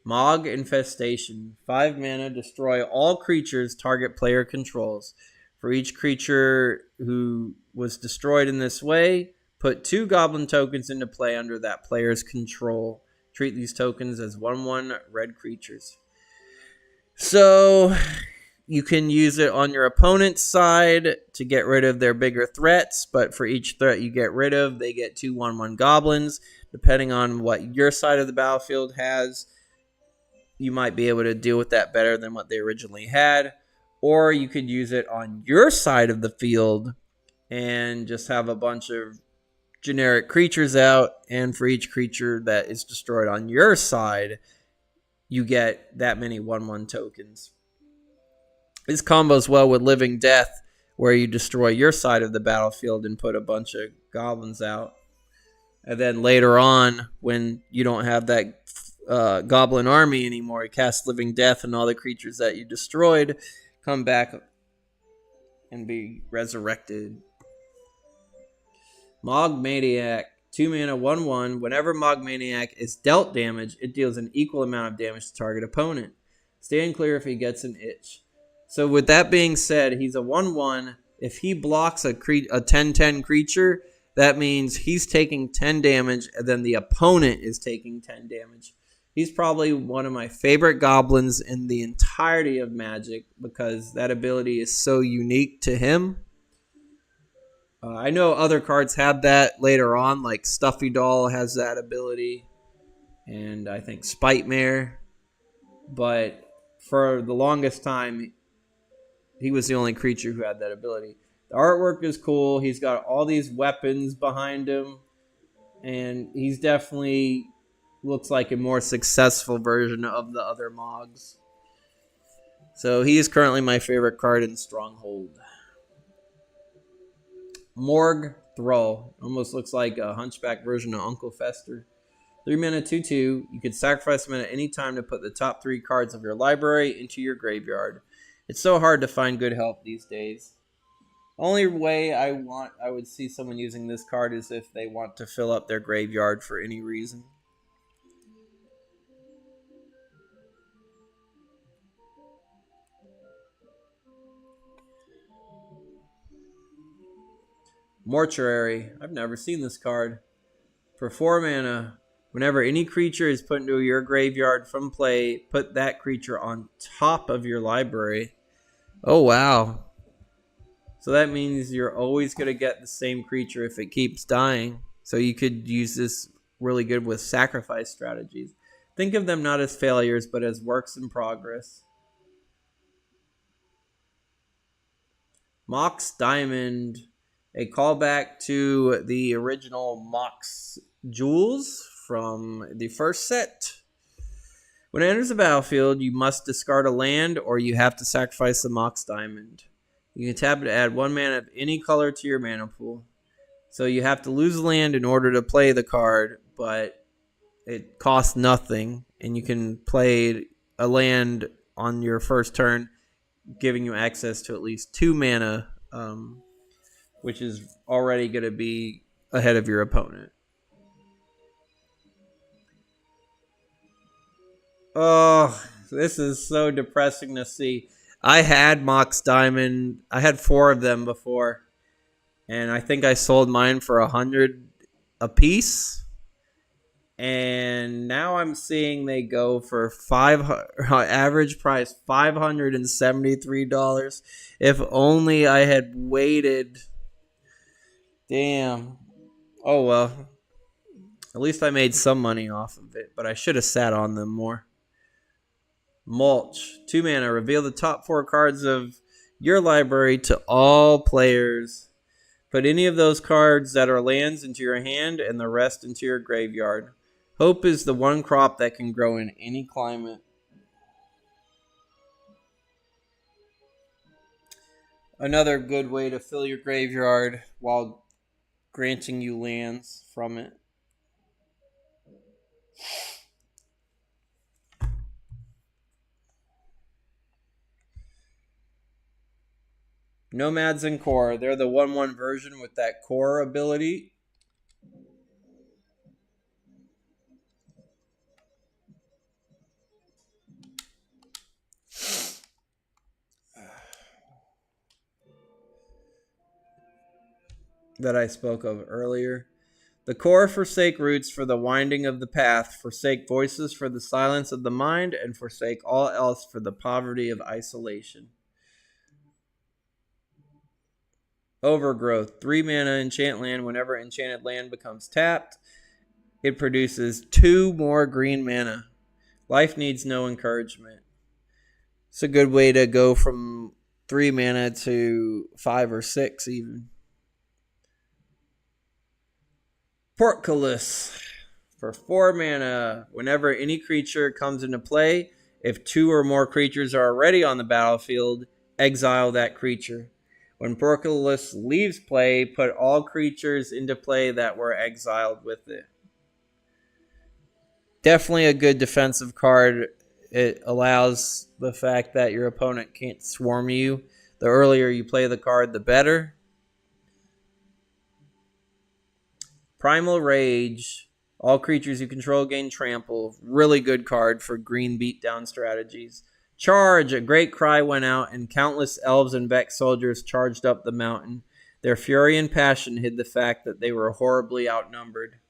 Mog Infestation. 5 mana, destroy all creatures target player controls. For each creature who was destroyed in this way, put 2 goblin tokens into play under that player's control. Treat these tokens as 1/1 red creatures. So you can use it on your opponent's side to get rid of their bigger threats, but for each threat you get rid of, they get 2 1/1 goblins. Depending on what your side of the battlefield has, you might be able to deal with that better than what they originally had. Or you could use it on your side of the field and just have a bunch of generic creatures out, and for each creature that is destroyed on your side, you get that many 1/1 tokens. This combos well with Living Death, where you destroy your side of the battlefield and put a bunch of goblins out. And then later on, when you don't have that goblin army anymore, you cast Living Death, and all the creatures that you destroyed come back and be resurrected. Mog Maniac. 2 mana 1/1. Whenever Mog Maniac is dealt damage, it deals an equal amount of damage to target opponent. Stand clear if he gets an itch. So with that being said, he's a 1/1. If he blocks a 10/10 creature, that means he's taking 10 damage, and then the opponent is taking 10 damage. He's probably one of my favorite goblins in the entirety of Magic because that ability is so unique to him. I know other cards have that later on, like Stuffy Doll has that ability, and I think Spite Mare. But for the longest time, he was the only creature who had that ability. The artwork is cool. He's got all these weapons behind him, and he's definitely looks like a more successful version of the other Mogs. So he is currently my favorite card in Stronghold. Morg Thrall. Almost looks like a hunchback version of Uncle Fester. 3 mana 2/2. You can sacrifice them at any time to put the top 3 cards of your library into your graveyard. It's so hard to find good help these days. Only way I would see someone using this card is if they want to fill up their graveyard for any reason. Mortuary. I've never seen this card. For 4 mana, whenever any creature is put into your graveyard from play, put that creature on top of your library. Oh, wow. So that means you're always going to get the same creature if it keeps dying. So you could use this really good with sacrifice strategies. Think of them not as failures, but as works in progress. Mox Diamond. A callback to the original Mox Jewels from the first set. When it enters the battlefield, you must discard a land or you have to sacrifice the Mox Diamond. You can tap it to add 1 mana of any color to your mana pool. So you have to lose land in order to play the card, but it costs nothing. And you can play a land on your first turn, giving you access to at least 2 mana, which is already going to be ahead of your opponent. Oh, this is so depressing to see. I had Mox Diamond. I had 4 of them before, and I think I sold mine for $100 a piece. And now I'm seeing they go for average price $573. If only I had waited Damn. Oh well. At least I made some money off of it, but I should have sat on them more. Mulch. 2 mana. Reveal the top 4 cards of your library to all players. Put any of those cards that are lands into your hand and the rest into your graveyard. Hope is the one crop that can grow in any climate. Another good way to fill your graveyard while granting you lands from it. Nomads and Core. They're the 1/1 version with that Core ability. That I spoke of earlier. The Core forsake roots for the winding of the path, forsake voices for the silence of the mind, and forsake all else for the poverty of isolation. Overgrowth. 3 mana enchant land. Whenever enchanted land becomes tapped, it produces 2 more green mana. Life needs no encouragement. It's a good way to go from 3 mana to 5 or 6 even. Portcullis. For 4 mana, whenever any creature comes into play, if 2 or more creatures are already on the battlefield, exile that creature. When Portcullis leaves play, put all creatures into play that were exiled with it. Definitely a good defensive card. It allows the fact that your opponent can't swarm you. The earlier you play the card, the better. Primal Rage. All creatures you control gain trample. Really good card for green beatdown strategies. Charge. A great cry went out, and countless elves and Vex soldiers charged up the mountain. Their fury and passion hid the fact that they were horribly outnumbered.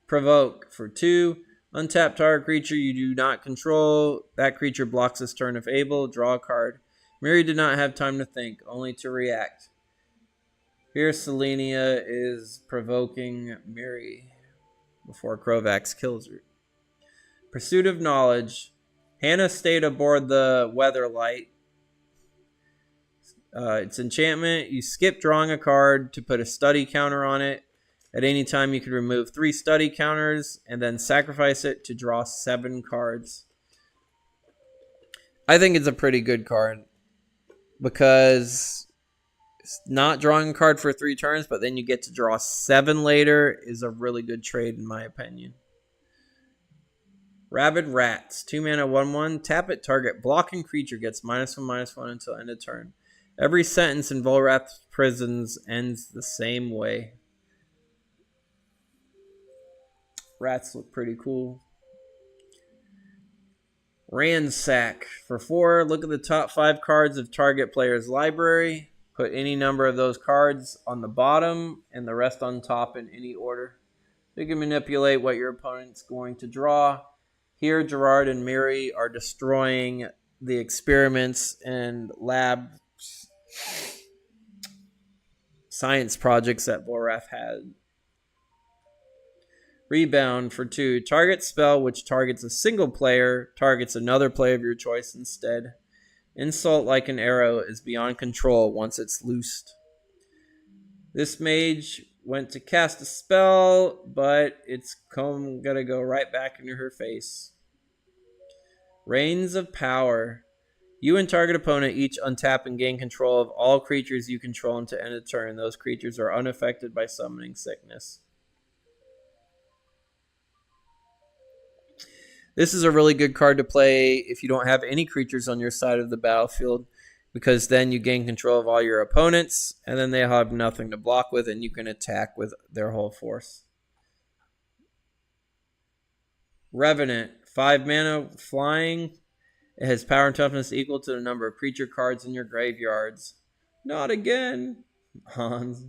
Provoke. For 2, untap target creature you do not control. That creature blocks this turn if able. Draw a card. Miri did not have time to think, only to react. Here Selenia is provoking Miri before Krovax kills her. Pursuit of Knowledge. Hannah stayed aboard the Weatherlight. It's enchantment. You skip drawing a card to put a study counter on it. At any time, you can remove 3 study counters and then sacrifice it to draw 7 cards. I think it's a pretty good card because it's not drawing a card for 3 turns, but then you get to draw 7 later is a really good trade in my opinion. Rabid Rats. 2 mana 1/1. Tap it. Target blocking creature gets -1/-1 until end of turn. Every sentence in Volrath's Prisons ends the same way. Rats look pretty cool. Ransack. For 4, look at the top 5 cards of target player's library. Put any number of those cards on the bottom and the rest on top in any order. You can manipulate what your opponent's going to draw. Here, Gerard and Miri are destroying the experiments and lab science projects that Volrath had. Rebound for 2. Target spell which targets a single player, targets another player of your choice instead. Insult like an arrow is beyond control once it's loosed. This mage went to cast a spell, but it's gonna go right back into her face. Reigns of Power. You and target opponent each untap and gain control of all creatures you control until end of turn. Those creatures are unaffected by summoning sickness. This is a really good card to play if you don't have any creatures on your side of the battlefield, because then you gain control of all your opponents, and then they have nothing to block with, and you can attack with their whole force. Revenant. 5 mana, flying. It has power and toughness equal to the number of creature cards in your graveyards. Not again, Hans.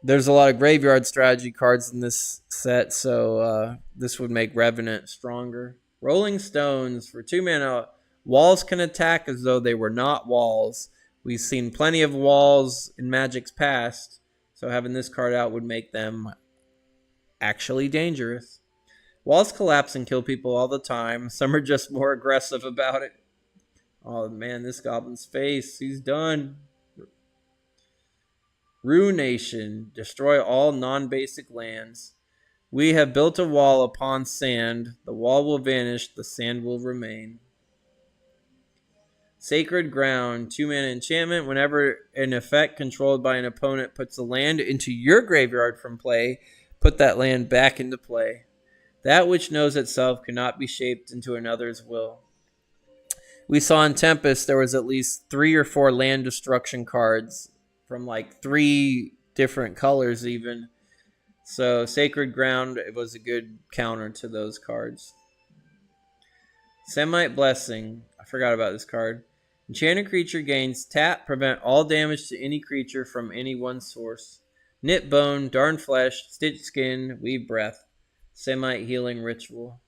There's a lot of graveyard strategy cards in this set, so this would make Revenant stronger. Rolling Stones for 2 mana. Walls can attack as though they were not walls. We've seen plenty of walls in Magic's past, so having this card out would make them actually dangerous. Walls collapse and kill people all the time. Some are just more aggressive about it. Oh man, this goblin's face. He's done. Ruination. Destroy all non-basic lands. We have built a wall upon sand. The wall will vanish. The sand will remain. Sacred Ground. 2 mana enchantment. Whenever an effect controlled by an opponent puts a land into your graveyard from play, put that land back into play. That which knows itself cannot be shaped into another's will. We saw in Tempest there was at least 3 or 4 land destruction cards from like 3 different colors even. So Sacred Ground, it was a good counter to those cards. Semite Blessing. I forgot about this card. Enchanted creature gains tap, prevent all damage to any creature from any one source. Knit Bone, Darn Flesh, Stitch Skin, Weave Breath. Semite Healing Ritual.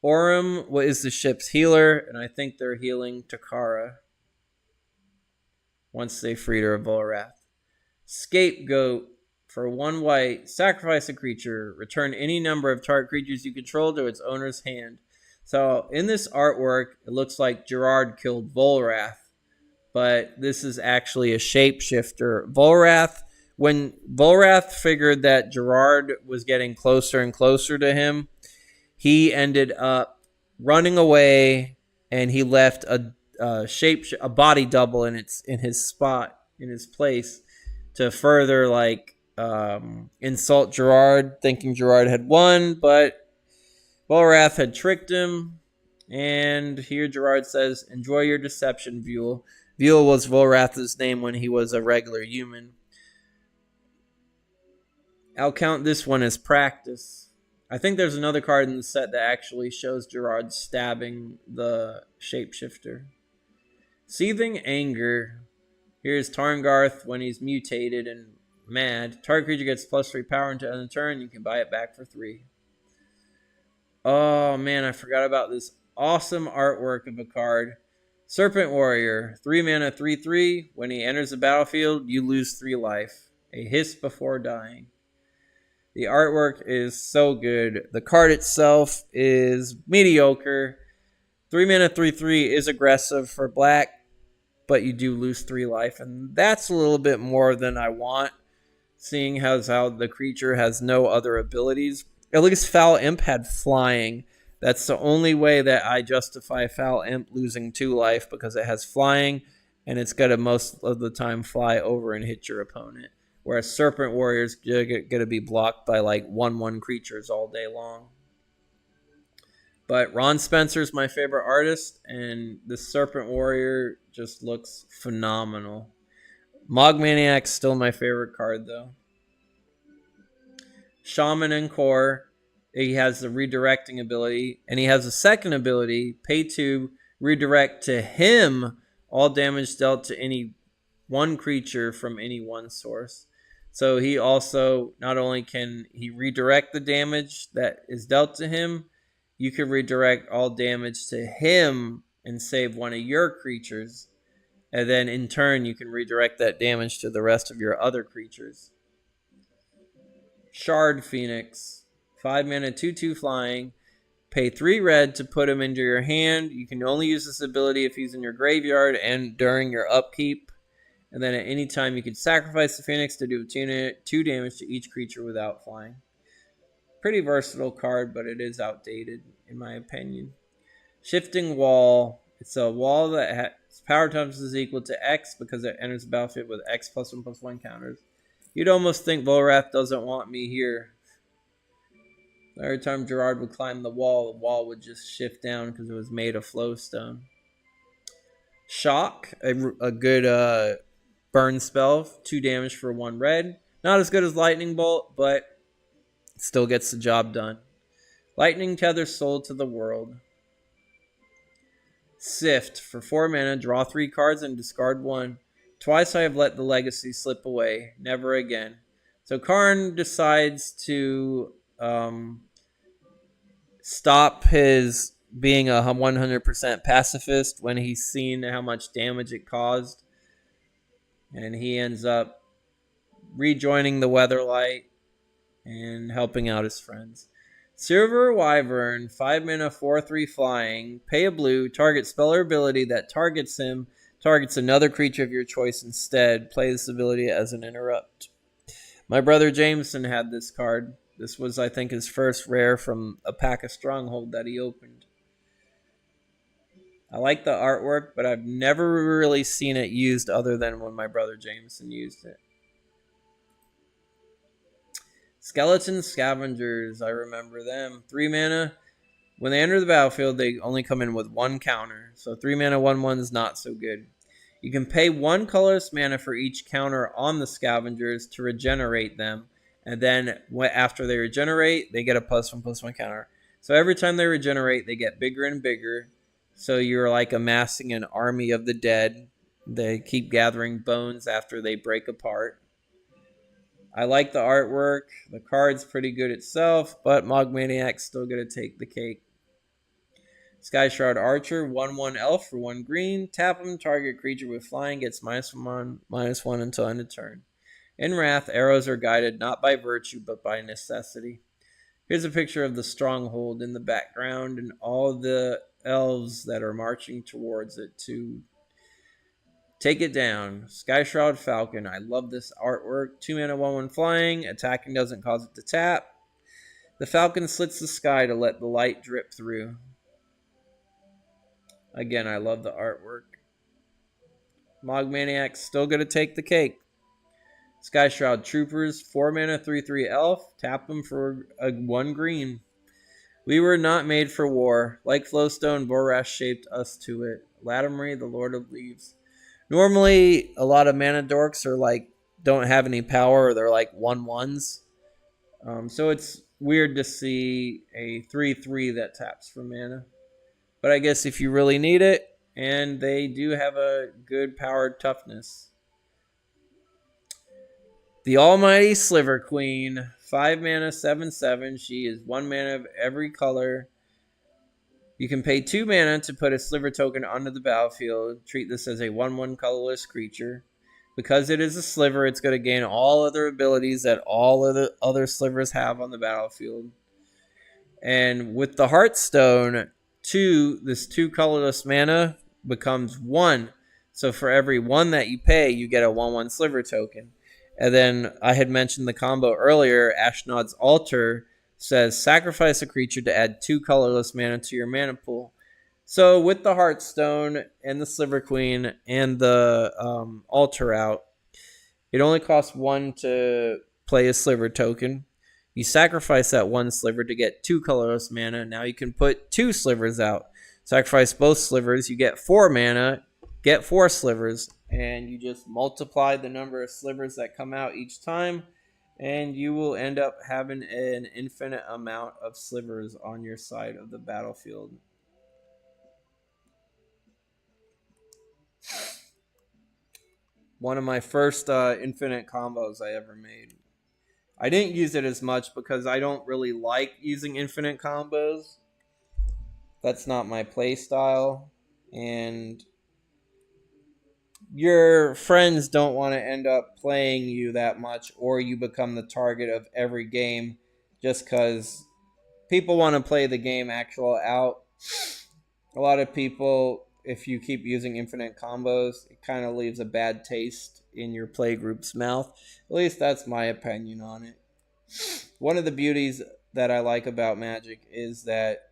Aurum is the ship's healer, and I think they're healing Takara once they freed her of Volrath. Scapegoat for 1 white. Sacrifice a creature. Return any number of target creatures you control to its owner's hand. So in this artwork, it looks like Gerard killed Volrath, but this is actually a shapeshifter. When Volrath figured that Gerard was getting closer and closer to him, he ended up running away, and he left a body double in his spot, in his place, to further insult Gerard, thinking Gerard had won, but Volrath had tricked him. And here Gerard says, "Enjoy your deception, Vuel." Vuel was Volrath's name when he was a regular human. I'll count this one as practice. I think there's another card in the set that actually shows Gerard stabbing the shapeshifter. Seething Anger. Here's Tarngarth when he's mutated and mad. Target creature gets +3 power until end of turn. You can buy it back for 3. Oh man, I forgot about this awesome artwork of a card. Serpent Warrior. 3 mana, 3/3. When he enters the battlefield, you lose 3 life. A hiss before dying. The artwork is so good. The card itself is mediocre. 3 mana, 3/3 is aggressive for black, but you do lose 3 life. And that's a little bit more than I want, seeing how the creature has no other abilities. At least Foul Imp had flying. That's the only way that I justify Foul Imp losing 2 life, because it has flying, and it's got to most of the time fly over and hit your opponent. Whereas Serpent Warrior's going to be blocked by like 1/1 creatures all day long. But Ron Spencer's my favorite artist, and the Serpent Warrior just looks phenomenal. Mogmaniac's still my favorite card, though. Shaman and Core. He has the redirecting ability, and he has a second ability, pay 2, redirect to him all damage dealt to any one creature from any one source. So he also, not only can he redirect the damage that is dealt to him, you can redirect all damage to him and save one of your creatures. And then in turn, you can redirect that damage to the rest of your other creatures. Shard Phoenix. 5 mana, 2/2 flying. Pay 3 red to put him into your hand. You can only use this ability if he's in your graveyard and during your upkeep. And then at any time, you can sacrifice the Phoenix to do 2 damage to each creature without flying. Pretty versatile card, but it is outdated, in my opinion. Shifting Wall. It's a wall that has power toughness is equal to X because it enters the battlefield with X +1/+1 counters. You'd almost think Volrath doesn't want me here. Every time Gerard would climb the wall would just shift down because it was made of flowstone. Shock, a good burn spell, 2 damage for 1 red. Not as good as Lightning Bolt, but still gets the job done. Lightning Tether Soul to the World. Sift, for 4 mana, draw 3 cards and discard 1. Twice I have let the legacy slip away, never again. So Karn decides to stop his being a 100% pacifist when he's seen how much damage it caused. And he ends up rejoining the Weatherlight and helping out his friends. Silver Wyvern, 5 mana, 4/3 flying. Pay a blue, target spell or ability that targets him, targets another creature of your choice instead. Play this ability as an interrupt. My brother Jameson had this card. This was, I think, his first rare from a pack of Stronghold that he opened. I like the artwork, but I've never really seen it used other than when my brother Jameson used it. Skeleton Scavengers, I remember them. 3 mana. When they enter the battlefield, they only come in with 1 counter. So 3 mana, 1/1 is not so good. You can pay 1 colorless mana for each counter on the Scavengers to regenerate them. And then after they regenerate, they get a +1/+1 counter. So every time they regenerate, they get bigger and bigger. So you're like amassing an army of the dead. They keep gathering bones after they break apart. I like the artwork. The card's pretty good itself, but Mogmaniac's still going to take the cake. Sky Shroud Archer, 1/1 elf for 1 green. Tap him, target creature with flying gets -1/-1 until end of turn. In Wrath, arrows are guided not by virtue, but by necessity. Here's a picture of the Stronghold in the background and all the elves that are marching towards it to take it down. Sky Shroud Falcon. I love this artwork. 2 mana, 1/1 flying. Attacking doesn't cause it to tap. The Falcon slits the sky to let the light drip through. Again, I love the artwork. Mogmaniac's still going to take the cake. Sky Shroud Troopers. 4 mana, 3/3 elf. Tap them for a 1 green. We were not made for war. Like Flowstone, Borash shaped us to it. Latimery, the Lord of Leaves. Normally, a lot of mana dorks are like, don't have any power, or they're like 1/1s. So it's weird to see a 3/3 that taps for mana. But I guess if you really need it, and they do have a good powered toughness. The Almighty Sliver Queen, 5 mana, 7/7. She is 1 mana of every color. You can pay 2 mana to put a Sliver token onto the battlefield. Treat this as a 1/1 colorless creature. Because it is a Sliver, it's going to gain all other abilities that all of the other Slivers have on the battlefield. And with the Heartstone, this 2 colorless mana becomes 1. So for every 1 that you pay, you get a 1/1 Sliver token. And then I had mentioned the combo earlier. Ashnod's Altar says sacrifice a creature to add 2 colorless mana to your mana pool. So with the Heartstone and the Sliver Queen and the Altar out, it only costs 1 to play a Sliver token. You sacrifice that 1 sliver to get 2 colorless mana. Now you can put 2 slivers out. Sacrifice both slivers. You get 4 mana. Get 4 slivers. And you just multiply the number of slivers that come out each time. And you will end up having an infinite amount of slivers on your side of the battlefield. One of my first infinite combos I ever made. I didn't use it as much because I don't really like using infinite combos. That's not my play style. And your friends don't want to end up playing you that much, or you become the target of every game just because people want to play the game actual out. A lot of people, if you keep using infinite combos, it kind of leaves a bad taste in your play group's mouth. At least that's my opinion on it. One of the beauties that I like about Magic is that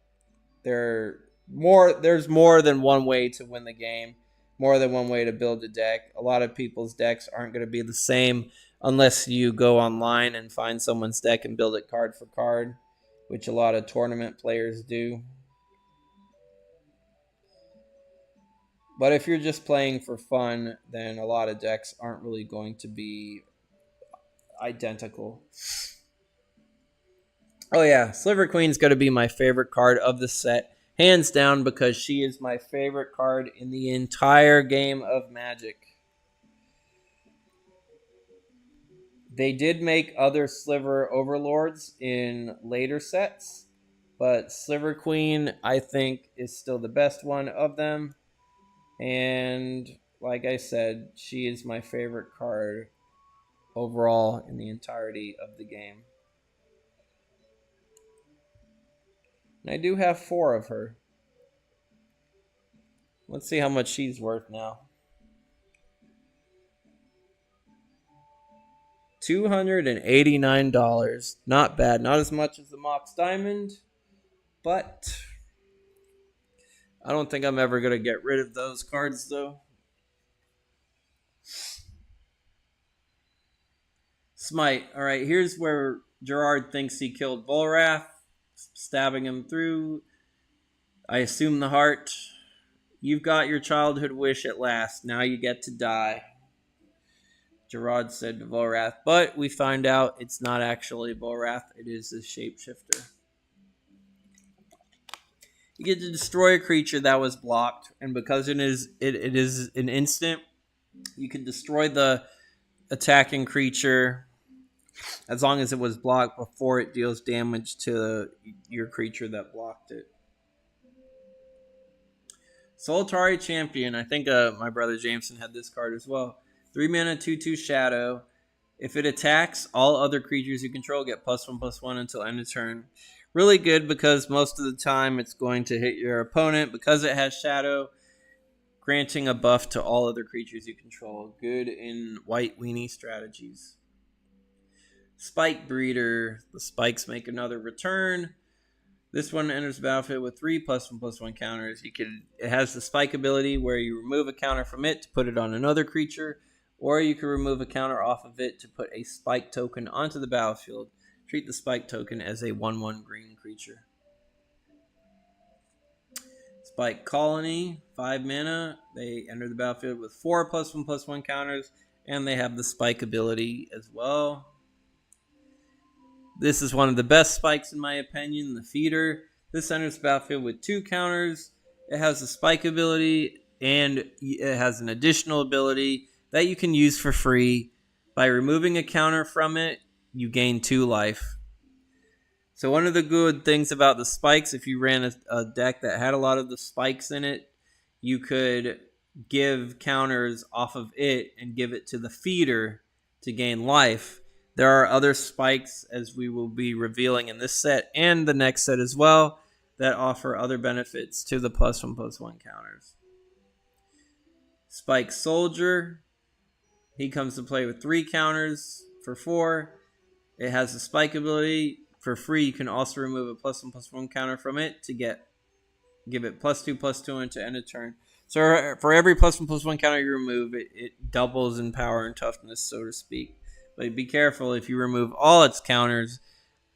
there's more than one way to win the game, more than one way to build a deck. A lot of people's decks aren't going to be the same unless you go online and find someone's deck and build it card for card, which a lot of tournament players do. But if you're just playing for fun, then a lot of decks aren't really going to be identical. Oh yeah, Sliver Queen's going to be my favorite card of the set. Hands down, because she is my favorite card in the entire game of Magic. They did make other Sliver Overlords in later sets, but Sliver Queen, I think, is still the best one of them. And like I said, she is my favorite card overall in the entirety of the game. And I do have 4 of her. Let's see how much she's worth now. $289. Not bad. Not as much as the Mox Diamond, but I don't think I'm ever going to get rid of those cards, though. Smite. All right, here's where Gerard thinks he killed Volrath, stabbing him through, I assume, the heart. You've got your childhood wish at last. Now you get to die, Gerard said to Volrath. But we find out it's not actually Volrath. It is a shapeshifter. You get to destroy a creature that was blocked, and because it is an instant, you can destroy the attacking creature as long as it was blocked before it deals damage to your creature that blocked it. Solitary Champion. I think my brother Jameson had this card as well. 3 mana, 2/2 Shadow. If it attacks, all other creatures you control get +1/+1 until end of turn. Really good because most of the time it's going to hit your opponent because it has Shadow, granting a buff to all other creatures you control. Good in white weenie strategies. Spike Breeder. The spikes make another return. This one enters the battlefield with 3 +1/+1 counters. It has the spike ability where you remove a counter from it to put it on another creature, or you can remove a counter off of it to put a spike token onto the battlefield. Treat the spike token as a 1/1 green creature. Spike Colony, 5 mana. They enter the battlefield with 4 +1/+1 counters, and they have the spike ability as well. This is one of the best spikes in my opinion, the Feeder. This enters the battlefield with 2 counters. It has the spike ability, and it has an additional ability that you can use for free. By removing a counter from it, you gain 2 life. So one of the good things about the spikes, if you ran a deck that had a lot of the spikes in it, you could give counters off of it and give it to the Feeder to gain life. There are other spikes, as we will be revealing in this set and the next set as well, that offer other benefits to the +1/+1 counters. Spike Soldier. He comes to play with 3 counters for 4. It has the spike ability. For free, you can also remove a +1/+1 counter from it to give it +2/+2 into end of turn. So for every +1/+1 counter you remove, it doubles in power and toughness, so to speak. But be careful, if you remove all its counters,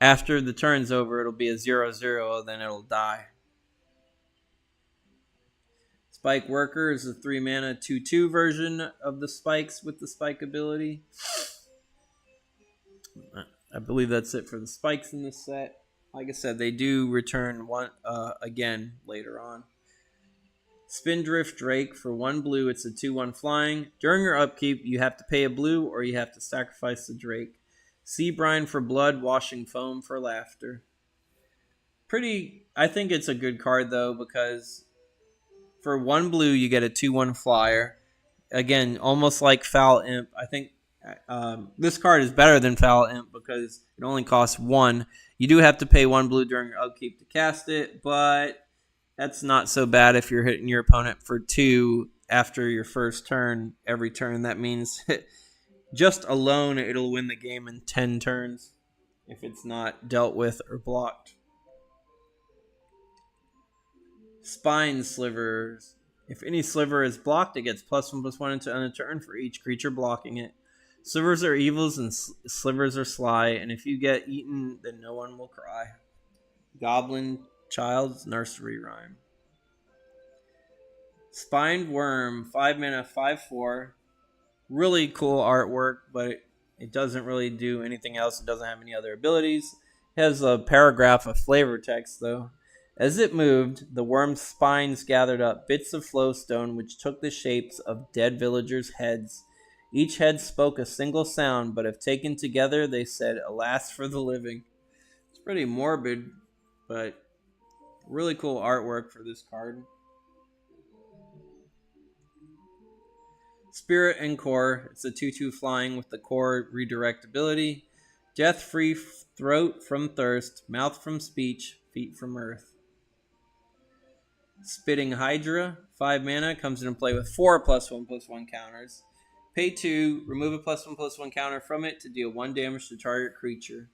after the turn's over, it'll be a 0/0, then it'll die. Spike Worker is a 3 mana 2/2 version of the spikes with the spike ability. I believe that's it for the spikes in this set. Like I said, they do return one again later on. Spindrift Drake for 1 blue. It's a 2/1 flying. During your upkeep, you have to pay a blue or you have to sacrifice the Drake. Sea Brine for blood, washing foam for laughter. I think it's a good card though, because for 1 blue you get a 2/1 flyer. Again, almost like Foul Imp. I think this card is better than Foul Imp because it only costs 1. You do have to pay 1 blue during your upkeep to cast it, but that's not so bad if you're hitting your opponent for 2 after your first turn every turn. That means just alone it'll win the game in 10 turns if it's not dealt with or blocked. Spine Slivers. If any sliver is blocked, it gets +1/+1 into end of turn for each creature blocking it. Slivers are evils and slivers are sly, and if you get eaten, then no one will cry. Goblin Child's Nursery Rhyme. Spined Worm, 5 mana, 5/4. Really cool artwork, but it doesn't really do anything else. It doesn't have any other abilities. It has a paragraph of flavor text, though. As it moved, the worm's spines gathered up bits of flowstone which took the shapes of dead villagers' heads. Each head spoke a single sound, but if taken together, they said, "Alas for the living." It's pretty morbid, but really cool artwork for this card. Spirit and Core. It's a 2/2 flying with the core redirect ability. Death free, throat from thirst, mouth from speech, feet from earth. Spitting Hydra. 5 mana. Comes into play with 4 +1/+1 counters. Pay 2. Remove a +1/+1 counter from it to deal 1 damage to target creature.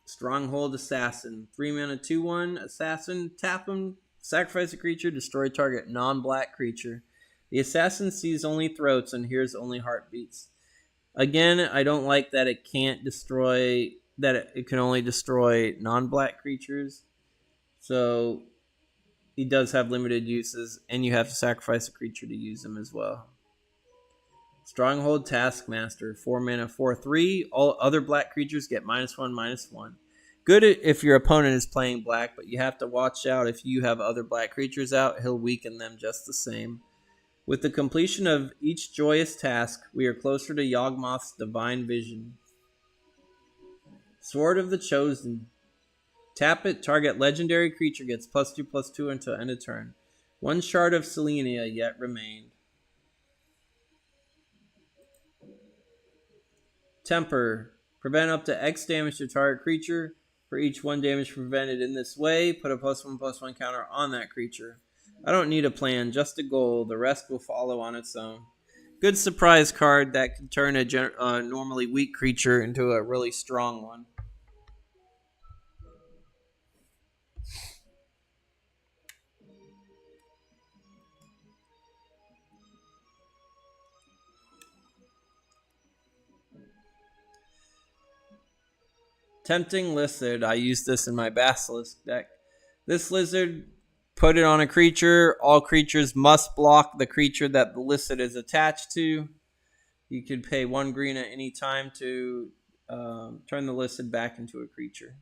Stronghold Assassin. 3 mana 2/1 Assassin. Tap him. Sacrifice a creature. Destroy target non-black creature. The assassin sees only throats and hears only heartbeats. Again, I don't like that it can't destroy, that it can only destroy non-black creatures. So he does have limited uses, and you have to sacrifice a creature to use them as well. Stronghold Taskmaster, 4 mana, 4/3. All other black creatures get -1/-1. Good if your opponent is playing black, but you have to watch out if you have other black creatures out, he'll weaken them just the same. With the completion of each joyous task, we are closer to Yawgmoth's divine vision. Sword of the Chosen. Tap it, target legendary creature gets +2/+2 until end of turn. 1 shard of Selenia yet remained. Temper. Prevent up to X damage to target creature. For each 1 damage prevented in this way, put a +1/+1 counter on that creature. I don't need a plan, just a goal. The rest will follow on its own. Good surprise card that can turn a normally weak creature into a really strong one. Tempting Lizard. I use this in my Basilisk deck. This lizard, put it on a creature. All creatures must block the creature that the lizard is attached to. You can pay 1 green at any time to turn the lizard back into a creature.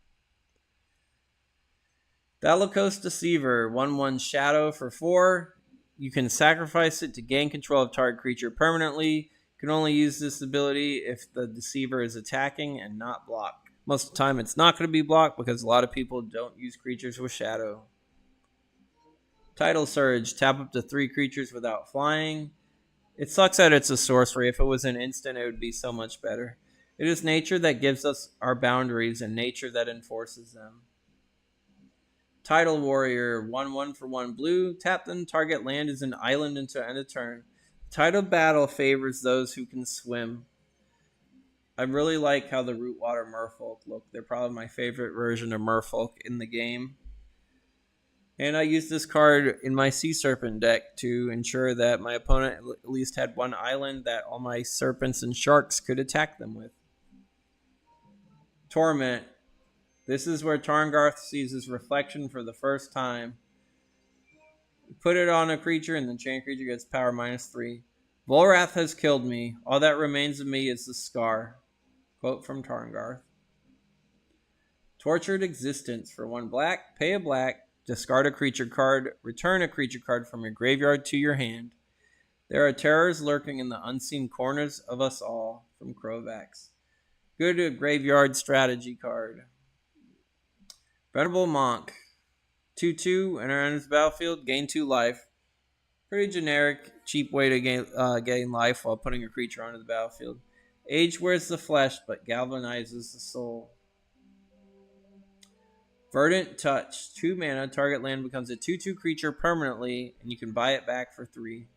Thalicos Deceiver, 1/1 Shadow for 4. You can sacrifice it to gain control of target creature permanently. You can only use this ability if the Deceiver is attacking and not blocked. Most of the time it's not going to be blocked because a lot of people don't use creatures with Shadow. Tidal Surge, tap up to 3 creatures without flying. It sucks that it's a sorcery. If it was an instant, it would be so much better. It is nature that gives us our boundaries and nature that enforces them. Tidal Warrior, 1/1 for 1 blue. Tap them, target land is an island until end of turn. Tidal Battle favors those who can swim. I really like how the Rootwater Merfolk look. They're probably my favorite version of Merfolk in the game. And I used this card in my Sea Serpent deck to ensure that my opponent at least had 1 island that all my serpents and sharks could attack them with. Torment. This is where Tarngarth sees his reflection for the first time. Put it on a creature and the chain creature gets power -3. Volrath has killed me. All that remains of me is the scar. Quote from Tarngarth. Tortured Existence. For 1 black, pay a black, discard a creature card, return a creature card from your graveyard to your hand. There are terrors lurking in the unseen corners of us all. From Krovax. Good graveyard strategy card. Venerable Monk. 2/2, enter enters the battlefield, gain 2 life. Pretty generic, cheap way to gain life while putting a creature onto the battlefield. Age wears the flesh, but galvanizes the soul. Verdant Touch. 2 mana, target land becomes a 2/2 creature permanently, and you can buy it back for 3.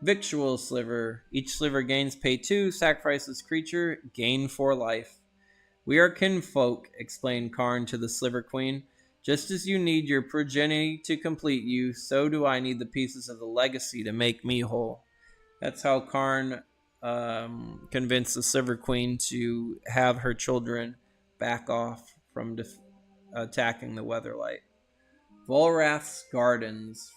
Victual Sliver. Each sliver gains pay 2, sacrifices creature, gain 4 life. We are kinfolk, explained Karn to the Sliver Queen. Just as you need your progeny to complete you, so do I need the pieces of the legacy to make me whole. That's how Karn convinced the Sliver Queen to have her children back off from attacking the Weatherlight. Volrath's Gardens.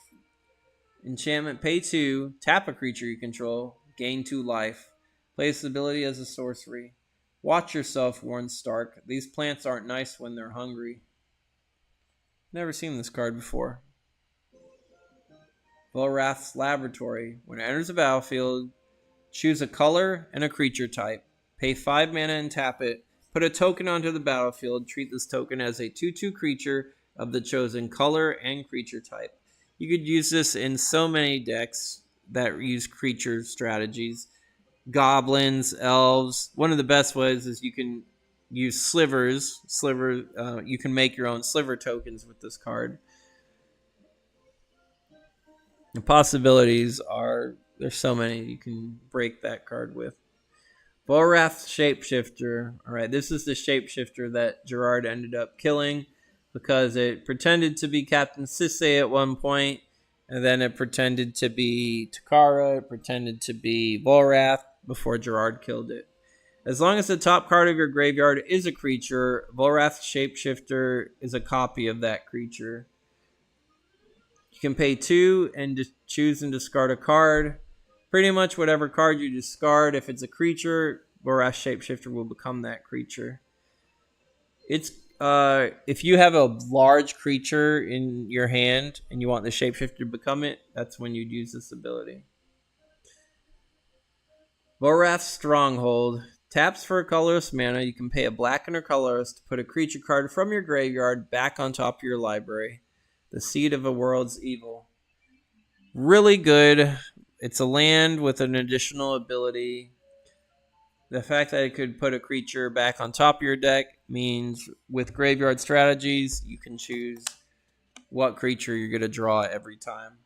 Enchantment, pay 2, tap a creature you control, gain 2 life. Play this ability as a sorcery. Watch yourself, warns Stark. These plants aren't nice when they're hungry. Never seen this card before. Volrath's Laboratory. When it enters the battlefield, choose a color and a creature type. Pay 5 mana and tap it. Put a token onto the battlefield. Treat this token as a 2/2 creature of the chosen color and creature type. You could use this in so many decks that use creature strategies. Goblins, elves. One of the best ways is you can use slivers. You can make your own sliver tokens with this card. The possibilities are, there's so many you can break that card with. Volrath's Shapeshifter. Alright, this is the shapeshifter that Gerard ended up killing because it pretended to be Captain Sisay at one point, and then it pretended to be Takara, it pretended to be Volrath before Gerard killed it. As long as the top card of your graveyard is a creature, Volrath's Shapeshifter is a copy of that creature. You can pay 2 and choose and discard a card. Pretty much whatever card you discard, if it's a creature, Volrath's Shapeshifter will become that creature. It's if you have a large creature in your hand and you want the Shapeshifter to become it, that's when you'd use this ability. Volrath's Stronghold. Taps for a colorless mana. You can pay a black and a colorless to put a creature card from your graveyard back on top of your library. The Seed of a World's Evil. Really good. It's a land with an additional ability. The fact that it could put a creature back on top of your deck means with graveyard strategies, you can choose what creature you're going to draw every time.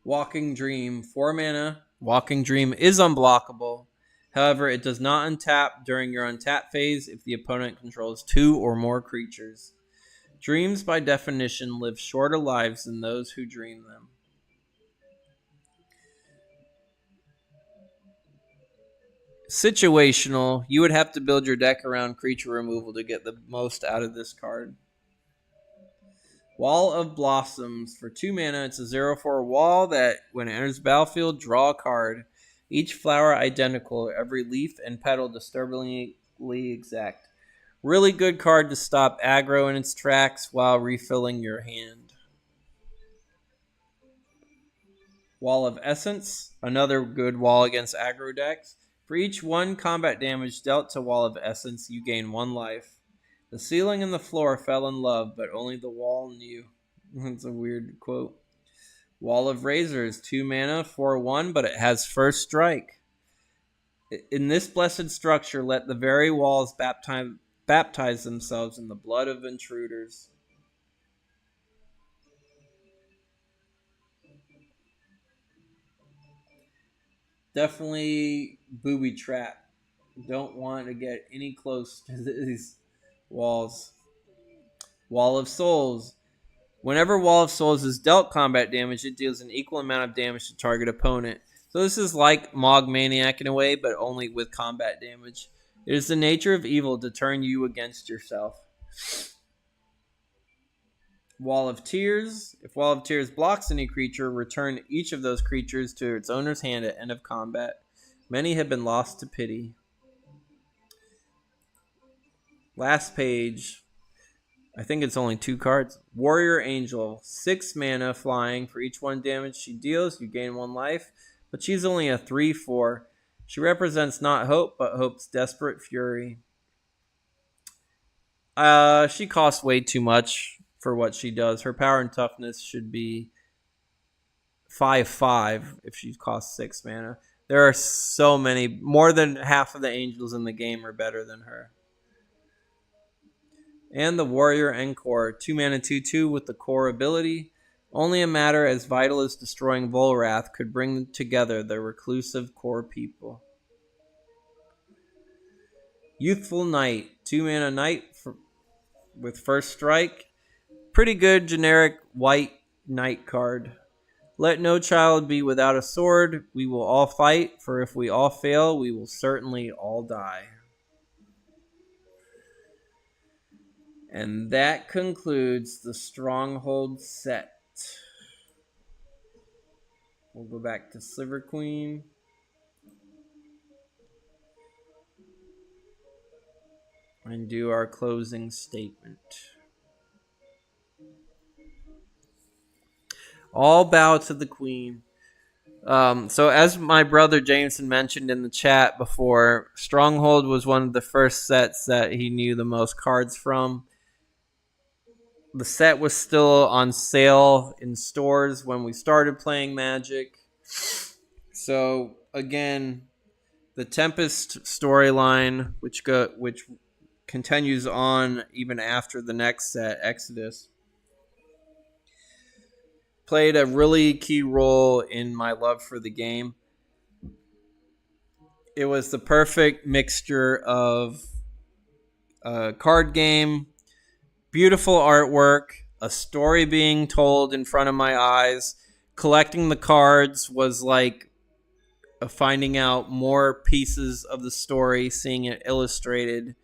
Walking Dream, 4 mana. Walking Dream is unblockable. However, it does not untap during your untap phase if the opponent controls 2 or more creatures. Dreams, by definition, live shorter lives than those who dream them. Situational, you would have to build your deck around creature removal to get the most out of this card. Wall of Blossoms, for 2 mana, it's a 0/4 wall that, when it enters the battlefield, draw a card. Each flower identical, every leaf and petal disturbingly exact. Really good card to stop aggro in its tracks while refilling your hand. Wall of Essence, another good wall against aggro decks. For each 1 combat damage dealt to Wall of Essence, you gain 1 life. The ceiling and the floor fell in love, but only the wall knew. That's a weird quote. Wall of Razors, 2 mana, 4/1, but it has first strike. In this blessed structure, let the very walls baptize themselves in the blood of intruders. Definitely booby trap. Don't want to get any close to these walls. Wall of Souls. Whenever Wall of Souls is dealt combat damage, it deals an equal amount of damage to target opponent. So this is like Mog Maniac in a way, but only with combat damage. It is the nature of evil to turn you against yourself. Wall of Tears. If Wall of Tears blocks any creature, return each of those creatures to its owner's hand at end of combat. Many have been lost to pity. Last page. I think it's only 2 cards. Warrior Angel. 6 mana flying. For each 1 damage she deals, you gain 1 life. But she's only a 3/4. She represents not hope, but hope's desperate fury. She costs way too much for what she does. Her power and toughness should be 5/5 if she costs 6 mana. There are so many. More than half of the angels in the game are better than her. And the Warrior Encore, 2 mana 2/2 with the core ability. Only a matter as vital as destroying Volrath could bring together the reclusive core people. Youthful Knight, 2 mana knight with first strike. Pretty good generic white knight card. Let no child be without a sword. We will all fight, for if we all fail, we will certainly all die. And that concludes the Stronghold set. We'll go back to Sliver Queen. and do our closing statement. All bow to the queen. So as my brother Jameson mentioned in the chat before, Stronghold was one of the first sets that he knew the most cards from. The set was still on sale in stores when we started playing Magic. So again, the Tempest storyline, which continues on even after the next set, Exodus, played a really key role in my love for the game. It was the perfect mixture of a card game, beautiful artwork, a story being told in front of my eyes. Collecting the cards was like finding out more pieces of the story, seeing it illustrated,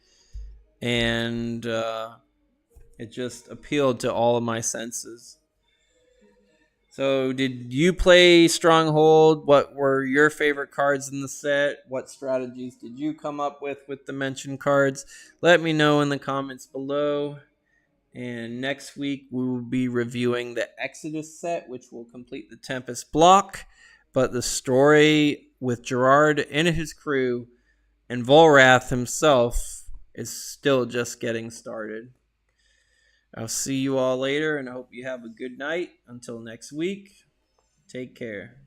and it just appealed to all of my senses. So, did you play Stronghold? What were your favorite cards in the set? What strategies did you come up with the mentioned cards? Let me know in the comments below. And next week, we will be reviewing the Exodus set, which will complete the Tempest block. But the story with Gerard and his crew and Volrath himself is still just getting started. I'll see you all later, and I hope you have a good night. Until next week, take care.